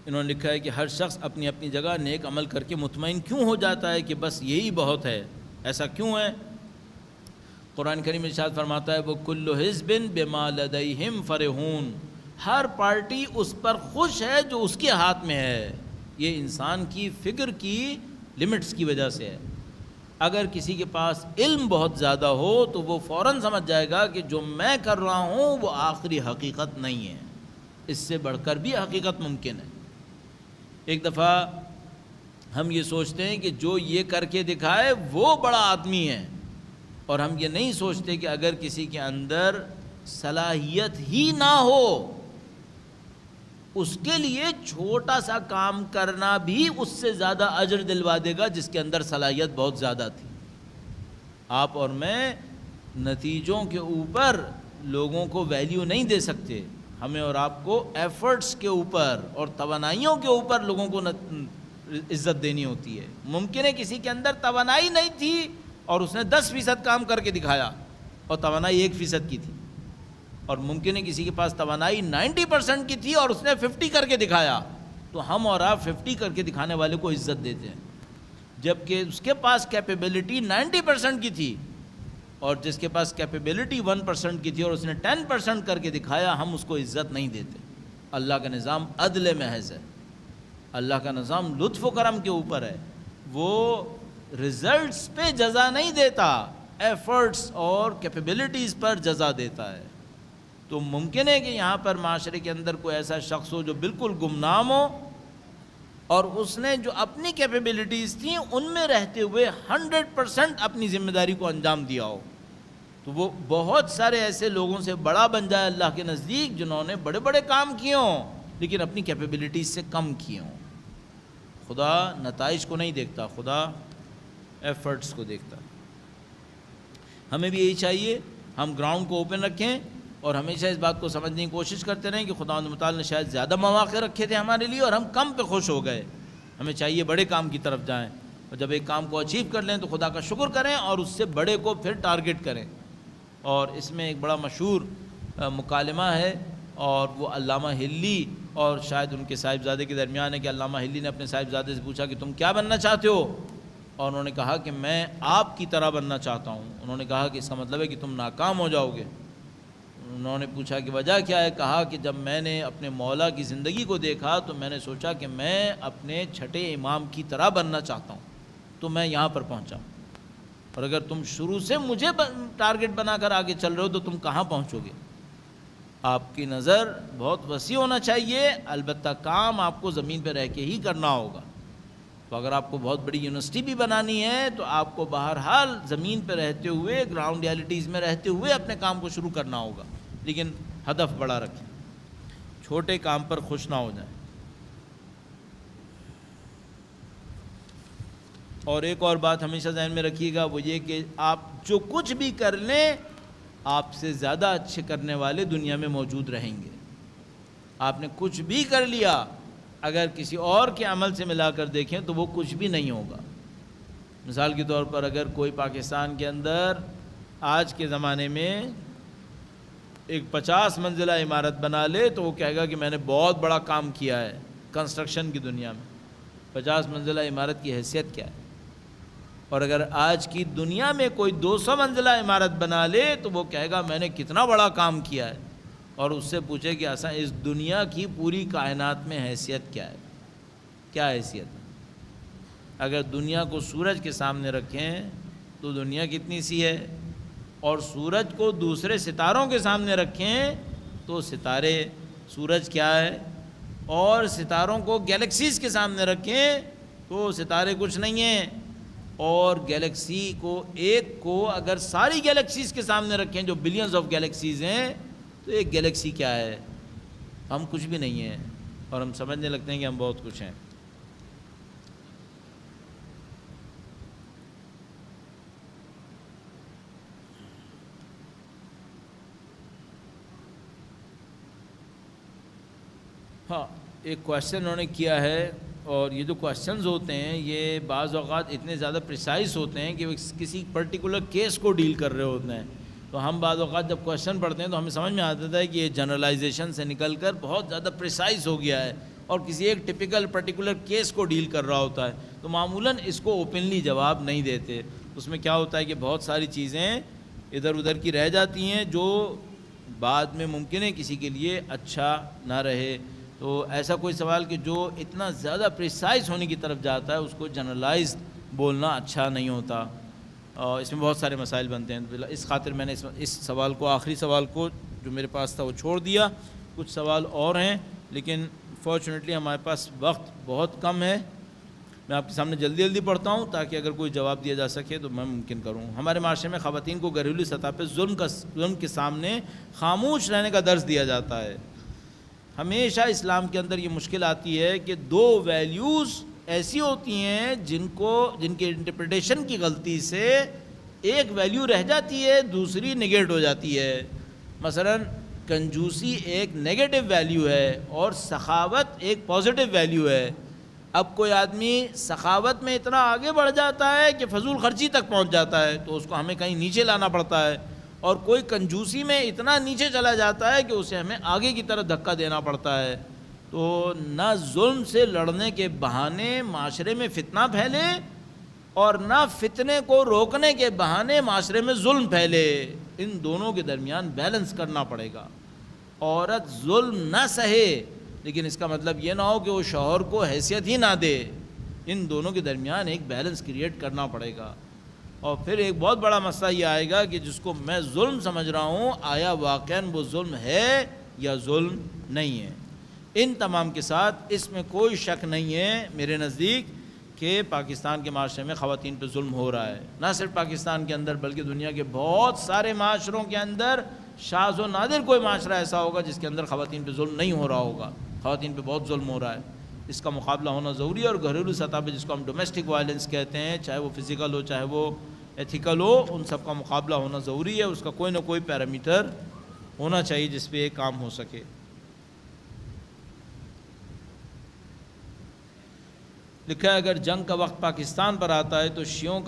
انہوں نے لکھا ہے کہ ہر شخص اپنی اپنی جگہ نیک عمل کر کے مطمئن کیوں ہو جاتا ہے کہ بس یہی بہت ہے؟ ایسا کیوں ہے؟ قرآن کریم ارشاد فرماتا ہے وَكُلُّ حِزْبٍ بِمَا لَدَيْهِمْ فَرِحُونَ، ہر پارٹی اس پر خوش ہے جو اس کے ہاتھ میں ہے۔ یہ انسان کی فکر کی لمٹس کی وجہ سے ہے۔ اگر کسی کے پاس علم بہت زیادہ ہو تو وہ فوراً سمجھ جائے گا کہ جو میں کر رہا ہوں وہ آخری حقیقت نہیں ہے، اس سے بڑھ کر بھی حقیقت ممکن ہے۔ ایک دفعہ ہم یہ سوچتے ہیں کہ جو یہ کر کے دکھائے وہ بڑا آدمی ہے، اور ہم یہ نہیں سوچتے کہ اگر کسی کے اندر صلاحیت ہی نہ ہو، اس کے لیے چھوٹا سا کام کرنا بھی اس سے زیادہ اجر دلوا دے گا جس کے اندر صلاحیت بہت زیادہ تھی۔ آپ اور میں نتیجوں کے اوپر لوگوں کو ویلیو نہیں دے سکتے، ہمیں اور آپ کو ایفرٹس کے اوپر اور توانائیوں کے اوپر لوگوں کو عزت دینی ہوتی ہے۔ ممکن ہے کسی کے اندر توانائی نہیں تھی اور اس نے 10% کام کر کے دکھایا اور توانائی 1% کی تھی، اور ممکن ہے کسی کے پاس توانائی 90% کی تھی اور اس نے 50 کر کے دکھایا، تو ہم اور آپ 50 کر کے دکھانے والے کو عزت دیتے ہیں، جبکہ اس کے پاس کیپیبلٹی 90% کی تھی اور جس کے پاس کیپیبلٹی 1% کی تھی اور اس نے 10% کر کے دکھایا، ہم اس کو عزت نہیں دیتے۔ اللہ کا نظام عدل محض ہے، اللہ کا نظام لطف و کرم کے اوپر ہے، وہ رزلٹس پہ جزا نہیں دیتا، ایفرٹس اور کیپیبلٹیز پر جزا دیتا ہے۔ تو ممکن ہے کہ یہاں پر معاشرے کے اندر کوئی ایسا شخص ہو جو بالکل گمنام ہو اور اس نے جو اپنی کیپیبلٹیز تھیں ان میں رہتے ہوئے 100% اپنی ذمہ داری کو انجام دیا ہو، تو وہ بہت سارے ایسے لوگوں سے بڑا بن جائے اللہ کے نزدیک جنہوں نے بڑے بڑے کام کیے ہوں لیکن اپنی کیپیبلٹیز سے کم کیے ہوں۔ خدا نتائج کو نہیں دیکھتا، خدا ایفرٹس کو دیکھتا۔ ہمیں بھی یہی چاہیے، ہم گراؤنڈ کو اوپن رکھیں اور ہمیشہ اس بات کو سمجھنے کی کوشش کرتے رہیں کہ خداوند متعال نے شاید زیادہ مواقع رکھے تھے ہمارے لیے اور ہم کم پہ خوش ہو گئے۔ ہمیں چاہیے بڑے کام کی طرف جائیں، اور جب ایک کام کو اچیو کر لیں تو خدا کا شکر کریں اور اس سے بڑے کو پھر ٹارگٹ کریں۔ اور اس میں ایک بڑا مشہور مکالمہ ہے، اور وہ علامہ ہلی اور شاید ان کے صاحبزادے کے درمیان ہے کہ علامہ ہلی نے اپنے صاحبزادے سے پوچھا کہ تم کیا بننا چاہتے ہو؟ اور انہوں نے کہا کہ میں آپ کی طرح بننا چاہتا ہوں۔ انہوں نے کہا کہ اس کا مطلب ہے کہ تم ناکام ہو جاؤ گے۔ انہوں نے پوچھا کہ وجہ کیا ہے؟ کہا کہ جب میں نے اپنے مولا کی زندگی کو دیکھا تو میں نے سوچا کہ میں اپنے چھٹے امام کی طرح بننا چاہتا ہوں، تو میں یہاں پر پہنچا، اور اگر تم شروع سے مجھے ٹارگٹ بنا کر آگے چل رہے ہو تو تم کہاں پہنچو گے؟ آپ کی نظر بہت وسیع ہونا چاہیے، البتہ کام آپ کو زمین پہ رہ کے ہی کرنا ہوگا۔ تو اگر آپ کو بہت بڑی یونیورسٹی بھی بنانی ہے تو آپ کو بہرحال زمین پہ رہتے ہوئے، گراؤنڈ ریالٹیز میں رہتے ہوئے اپنے کام کو شروع کرنا ہوگا، لیکن ہدف بڑا رکھیں، چھوٹے کام پر خوش نہ ہو جائیں۔ اور ایک اور بات ہمیشہ ذہن میں رکھیے گا، وہ یہ کہ آپ جو کچھ بھی کر لیں آپ سے زیادہ اچھے کرنے والے دنیا میں موجود رہیں گے۔ آپ نے کچھ بھی کر لیا، اگر کسی اور کے عمل سے ملا کر دیکھیں تو وہ کچھ بھی نہیں ہوگا۔ مثال کے طور پر اگر کوئی پاکستان کے اندر آج کے زمانے میں ایک 50 منزلہ عمارت بنا لے تو وہ کہے گا کہ میں نے بہت بڑا کام کیا ہے کنسٹرکشن کی دنیا میں۔ 50 منزلہ عمارت کی حیثیت کیا ہے؟ اور اگر آج کی دنیا میں کوئی 200 منزلہ عمارت بنا لے تو وہ کہے گا میں نے کتنا بڑا کام کیا ہے۔ اور اس سے پوچھے کہ ایسا اس دنیا کی پوری کائنات میں حیثیت کیا ہے؟ کیا حیثیت ہے؟ اگر دنیا کو سورج کے سامنے رکھیں تو دنیا کتنی سی ہے، اور سورج کو دوسرے ستاروں کے سامنے رکھیں تو ستارے سورج کیا ہے، اور ستاروں کو گیلیکسیز کے سامنے رکھیں تو ستارے کچھ نہیں ہیں، اور گیلیکسی کو ایک کو اگر ساری گیلیکسیز کے سامنے رکھیں جو بلینز آف گیلیکسیز ہیں تو ایک گیلیکسی کیا ہے؟ ہم کچھ بھی نہیں ہیں، اور ہم سمجھنے لگتے ہیں کہ ہم بہت کچھ ہیں۔ ہاں، ایک کویشچن انہوں نے کیا ہے، اور یہ جو کویشچنز ہوتے ہیں یہ بعض اوقات اتنے زیادہ پریسائز ہوتے ہیں کہ وہ کسی پرٹیکولر کیس کو ڈیل کر رہے ہوتے ہیں۔ تو ہم بعض اوقات جب کویشچن پڑھتے ہیں تو ہمیں سمجھ میں آتا ہے کہ یہ جنرلائزیشن سے نکل کر بہت زیادہ پریسائز ہو گیا ہے اور کسی ایک ٹپیکل پرٹیکولر کیس کو ڈیل کر رہا ہوتا ہے، تو معمولاً اس کو اوپنلی جواب نہیں دیتے۔ اس میں کیا ہوتا ہے کہ بہت ساری چیزیں ادھر ادھر کی رہ جاتی ہیں جو بعد میں ممکن ہے کسی کے لیے اچھا نہ رہے۔ تو ایسا کوئی سوال کہ جو اتنا زیادہ پریسائز ہونے کی طرف جاتا ہے اس کو جنرلائزڈ بولنا اچھا نہیں ہوتا، اور اس میں بہت سارے مسائل بنتے ہیں۔ اس خاطر میں نے اس سوال کو، آخری سوال کو جو میرے پاس تھا وہ چھوڑ دیا۔ کچھ سوال اور ہیں لیکن فارچونیٹلی ہمارے پاس وقت بہت کم ہے۔ میں آپ کے سامنے جلدی جلدی پڑھتا ہوں تاکہ اگر کوئی جواب دیا جا سکے تو میں ممکن کروں۔ ہمارے معاشرے میں خواتین کو گھریلو سطح پہ ظلم کے سامنے خاموش رہنے کا درس دیا جاتا ہے۔ ہمیشہ اسلام کے اندر یہ مشکل آتی ہے کہ دو ویلیوز ایسی ہوتی ہیں جن کے انٹرپریٹیشن کی غلطی سے ایک ویلیو رہ جاتی ہے، دوسری نگیٹ ہو جاتی ہے۔ مثلا کنجوسی ایک نیگیٹو ویلیو ہے اور سخاوت ایک پازیٹیو ویلیو ہے۔ اب کوئی آدمی سخاوت میں اتنا آگے بڑھ جاتا ہے کہ فضول خرچی تک پہنچ جاتا ہے تو اس کو ہمیں کہیں نیچے لانا پڑتا ہے، اور کوئی کنجوسی میں اتنا نیچے چلا جاتا ہے کہ اسے ہمیں آگے کی طرف دھکا دینا پڑتا ہے۔ تو نہ ظلم سے لڑنے کے بہانے معاشرے میں فتنہ پھیلے، اور نہ فتنے کو روکنے کے بہانے معاشرے میں ظلم پھیلے۔ ان دونوں کے درمیان بیلنس کرنا پڑے گا۔ عورت ظلم نہ سہے لیکن اس کا مطلب یہ نہ ہو کہ وہ شوہر کو حیثیت ہی نہ دے۔ ان دونوں کے درمیان ایک بیلنس کریٹ کرنا پڑے گا۔ اور پھر ایک بہت بڑا مسئلہ یہ آئے گا کہ جس کو میں ظلم سمجھ رہا ہوں آیا واقعاً وہ ظلم ہے یا ظلم نہیں ہے۔ ان تمام کے ساتھ اس میں کوئی شک نہیں ہے میرے نزدیک کہ کہ پاکستان کے معاشرے میں خواتین پہ ظلم ہو رہا ہے. نہ صرف پاکستان کے اندر بلکہ دنیا کے بہت سارے معاشروں کے اندر شاذ و نادر کوئی معاشرہ ایسا ہوگا جس کے اندر خواتین پہ ظلم نہیں ہو رہا ہوگا. خواتین پہ بہت ظلم ہو رہا ہے. اس کا مقابلہ ہونا ضروری ہے. اور گھریلو سطح پہ جس کو ہم ڈومیسٹک وائلنس کہتے ہیں، چاہے وہ فزیکل ہو چاہے وہ ایتھیکل ہو، ان سب کا مقابلہ ہونا ضروری ہے. اس کا کوئی نہ کوئی پیرامیٹر ہونا چاہیے جس پہ ایک کام ہو سکے. لکھا ہے اگر جنگ کا وقت پاکستان پر آتا ہے تو شیعوں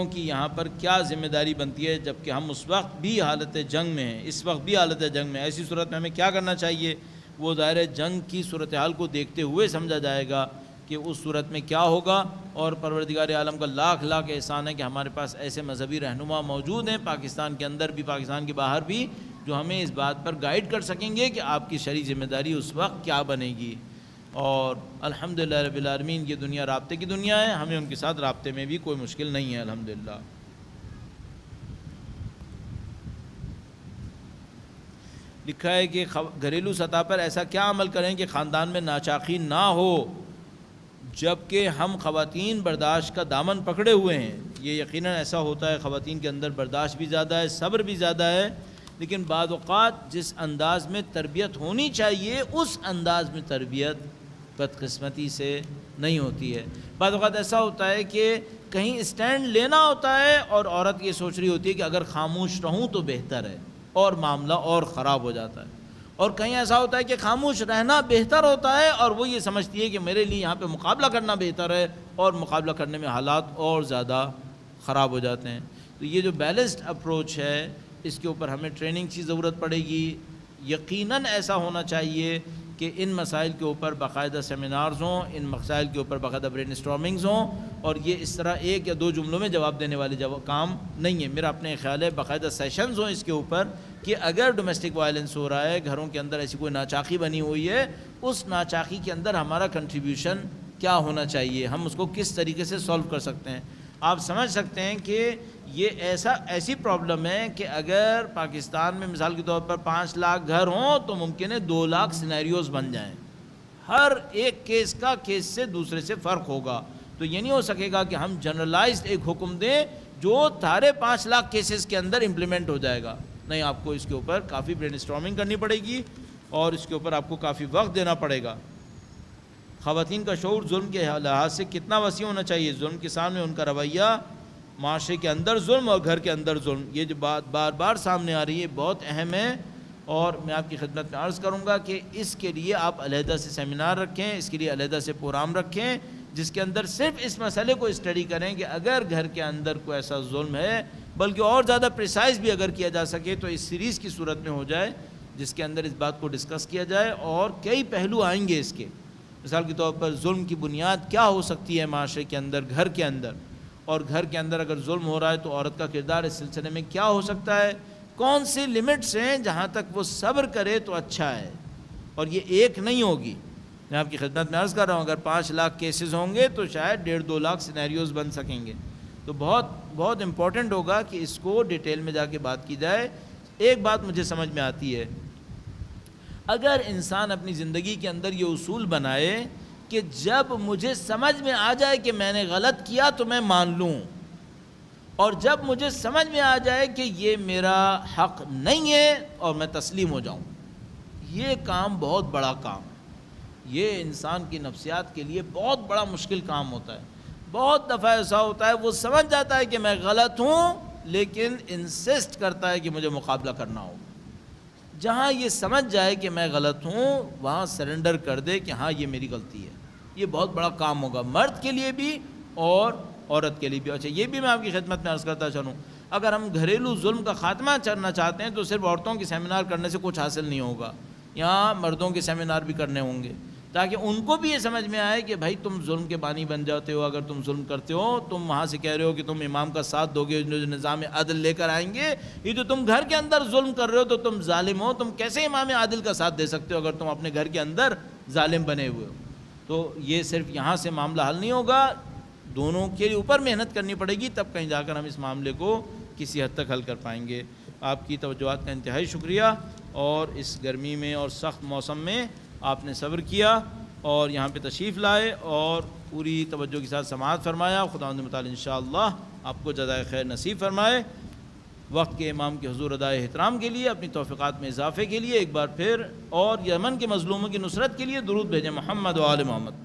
کی یہاں پر کیا ذمہ داری بنتی ہے، جبکہ ہم اس وقت بھی حالت جنگ میں ہیں، اس وقت بھی حالت جنگ میں. ایسی صورت میں ہمیں کیا کرنا چاہیے؟ وہ ظاہر جنگ کی صورتحال کو دیکھتے ہوئے سمجھا جائے گا کہ اس صورت میں کیا ہوگا. اور پروردگار عالم کا لاکھ لاکھ احسان ہے کہ ہمارے پاس ایسے مذہبی رہنما موجود ہیں پاکستان کے اندر بھی پاکستان کے باہر بھی، جو ہمیں اس بات پر گائیڈ کر سکیں گے کہ آپ کی شرعی ذمہ داری اس وقت کیا بنے گی. اور الحمدللہ رب العالمین یہ دنیا رابطے کی دنیا ہے، ہمیں ان کے ساتھ رابطے میں بھی کوئی مشکل نہیں ہے الحمدللہ. لکھا ہے کہ گھریلو سطح پر ایسا کیا عمل کریں کہ خاندان میں ناچاقی نہ ہو جبکہ ہم خواتین برداشت کا دامن پکڑے ہوئے ہیں. یہ یقیناً ایسا ہوتا ہے، خواتین کے اندر برداشت بھی زیادہ ہے، صبر بھی زیادہ ہے، لیکن بعض اوقات جس انداز میں تربیت ہونی چاہیے اس انداز میں تربیت بدقسمتی سے نہیں ہوتی ہے. بعض اوقات ایسا ہوتا ہے کہ کہیں اسٹینڈ لینا ہوتا ہے اور عورت یہ سوچ رہی ہوتی ہے کہ اگر خاموش رہوں تو بہتر ہے، اور معاملہ اور خراب ہو جاتا ہے. اور کہیں ایسا ہوتا ہے کہ خاموش رہنا بہتر ہوتا ہے اور وہ یہ سمجھتی ہے کہ میرے لیے یہاں پہ مقابلہ کرنا بہتر ہے، اور مقابلہ کرنے میں حالات اور زیادہ خراب ہو جاتے ہیں. تو یہ جو بیلنسڈ اپروچ ہے اس کے اوپر ہمیں ٹریننگ کی ضرورت پڑے گی. یقیناً ایسا ہونا چاہیے کہ ان مسائل کے اوپر باقاعدہ سیمینارز ہوں، ان مسائل کے اوپر باقاعدہ برین اسٹارمنگز ہوں، اور یہ اس طرح ایک یا دو جملوں میں جواب دینے والے کام نہیں ہے. میرا اپنے خیال ہے باقاعدہ سیشنز ہوں اس کے اوپر کہ اگر ڈومیسٹک وائلنس ہو رہا ہے، گھروں کے اندر ایسی کوئی ناچاقی بنی ہوئی ہے، اس ناچاقی کے اندر ہمارا کنٹریبیوشن کیا ہونا چاہیے، ہم اس کو کس طریقے سے سولو کر سکتے ہیں. آپ سمجھ سکتے ہیں کہ یہ ایسی پرابلم ہے کہ اگر پاکستان میں مثال کے طور پر 5 لاکھ گھر ہوں تو ممکن ہے 2 لاکھ سینیریوز بن جائیں. ہر ایک کیس کا کیس سے دوسرے سے فرق ہوگا. تو یہ نہیں ہو سکے گا کہ ہم جنرلائزڈ ایک حکم دیں جو سارے 5 لاکھ کیسز کے اندر امپلیمنٹ ہو جائے گا. نہیں، آپ کو اس کے اوپر کافی برین اسٹارمنگ کرنی پڑے گی اور اس کے اوپر آپ کو کافی وقت دینا پڑے گا. خواتین کا شعور ظلم کے لحاظ سے کتنا وسیع ہونا چاہیے؟ ظلم کے سامنے ان کا رویہ، معاشرے کے اندر ظلم اور گھر کے اندر ظلم، یہ جو بات بار بار سامنے آ رہی ہے بہت اہم ہے. اور میں آپ کی خدمت میں عرض کروں گا کہ اس کے لیے آپ علیحدہ سے سیمینار رکھیں، اس کے لیے علیحدہ سے پروگرام رکھیں جس کے اندر صرف اس مسئلے کو اسٹڈی کریں کہ اگر گھر کے اندر کوئی ایسا ظلم ہے، بلکہ اور زیادہ پریسائز بھی اگر کیا جا سکے تو اس سیریز کی صورت میں ہو جائے جس کے اندر اس بات کو ڈسکس کیا جائے. اور کئی پہلو آئیں گے اس کے. مثال کے طور پر ظلم کی بنیاد کیا ہو سکتی ہے معاشرے کے اندر، گھر کے اندر، اور گھر کے اندر اگر ظلم ہو رہا ہے تو عورت کا کردار اس سلسلے میں کیا ہو سکتا ہے، کون سی لمٹس ہیں جہاں تک وہ صبر کرے تو اچھا ہے. اور یہ ایک نہیں ہوگی، میں آپ کی خدمت میں عرض کر رہا ہوں اگر 5 لاکھ کیسز ہوں گے تو شاید 1.5-2 لاکھ سینیریوز بن سکیں گے. تو بہت بہت امپورٹنٹ ہوگا کہ اس کو ڈیٹیل میں جا کے بات کی جائے. ایک بات مجھے سمجھ میں آتی ہے، اگر انسان اپنی زندگی کے اندر یہ اصول بنائے کہ جب مجھے سمجھ میں آ جائے کہ میں نے غلط کیا تو میں مان لوں، اور جب مجھے سمجھ میں آ جائے کہ یہ میرا حق نہیں ہے اور میں تسلیم ہو جاؤں، یہ کام بہت بڑا کام ہے. یہ انسان کی نفسیات کے لیے بہت بڑا مشکل کام ہوتا ہے. بہت دفعہ ایسا ہوتا ہے وہ سمجھ جاتا ہے کہ میں غلط ہوں لیکن انسسٹ کرتا ہے کہ مجھے مقابلہ کرنا ہوگا. جہاں یہ سمجھ جائے کہ میں غلط ہوں وہاں سرنڈر کر دے کہ ہاں یہ میری غلطی ہے. یہ بہت بڑا کام ہوگا مرد کے لیے بھی اور عورت کے لیے بھی. اچھا، یہ بھی میں آپ کی خدمت میں عرض کرتا چلوں، اگر ہم گھریلو ظلم کا خاتمہ کرنا چاہتے ہیں تو صرف عورتوں کے سیمینار کرنے سے کچھ حاصل نہیں ہوگا، یہاں مردوں کے سیمینار بھی کرنے ہوں گے تاکہ ان کو بھی یہ سمجھ میں آئے کہ بھائی تم ظلم کے بانی بن جاتے ہو. اگر تم ظلم کرتے ہو، تم وہاں سے کہہ رہے ہو کہ تم امام کا ساتھ دو گے جو نظام عدل لے کر آئیں گے، یہ جو تم گھر کے اندر ظلم کر رہے ہو تو تم ظالم ہو. تم کیسے امام عادل کا ساتھ دے سکتے ہو اگر تم اپنے گھر کے اندر ظالم بنے ہوئے ہو؟ تو یہ صرف یہاں سے معاملہ حل نہیں ہوگا، دونوں کے اوپر محنت کرنی پڑے گی، تب کہیں جا کر ہم اس معاملے کو کسی حد تک حل کر پائیں گے. آپ کی توجہات کا انتہائی شکریہ، اور اس گرمی میں اور سخت موسم میں آپ نے صبر کیا اور یہاں پہ تشریف لائے اور پوری توجہ کے ساتھ سماعت فرمایا. خداوند متعال انشاءاللہ آپ کو جزائے خیر نصیب فرمائے. وقت کے امام کے حضور ادائے احترام کے لیے، اپنی توفیقات میں اضافے کے لیے ایک بار پھر، اور یمن کے مظلوموں کی نصرت کے لیے درود بھیجیں محمد و آل محمد.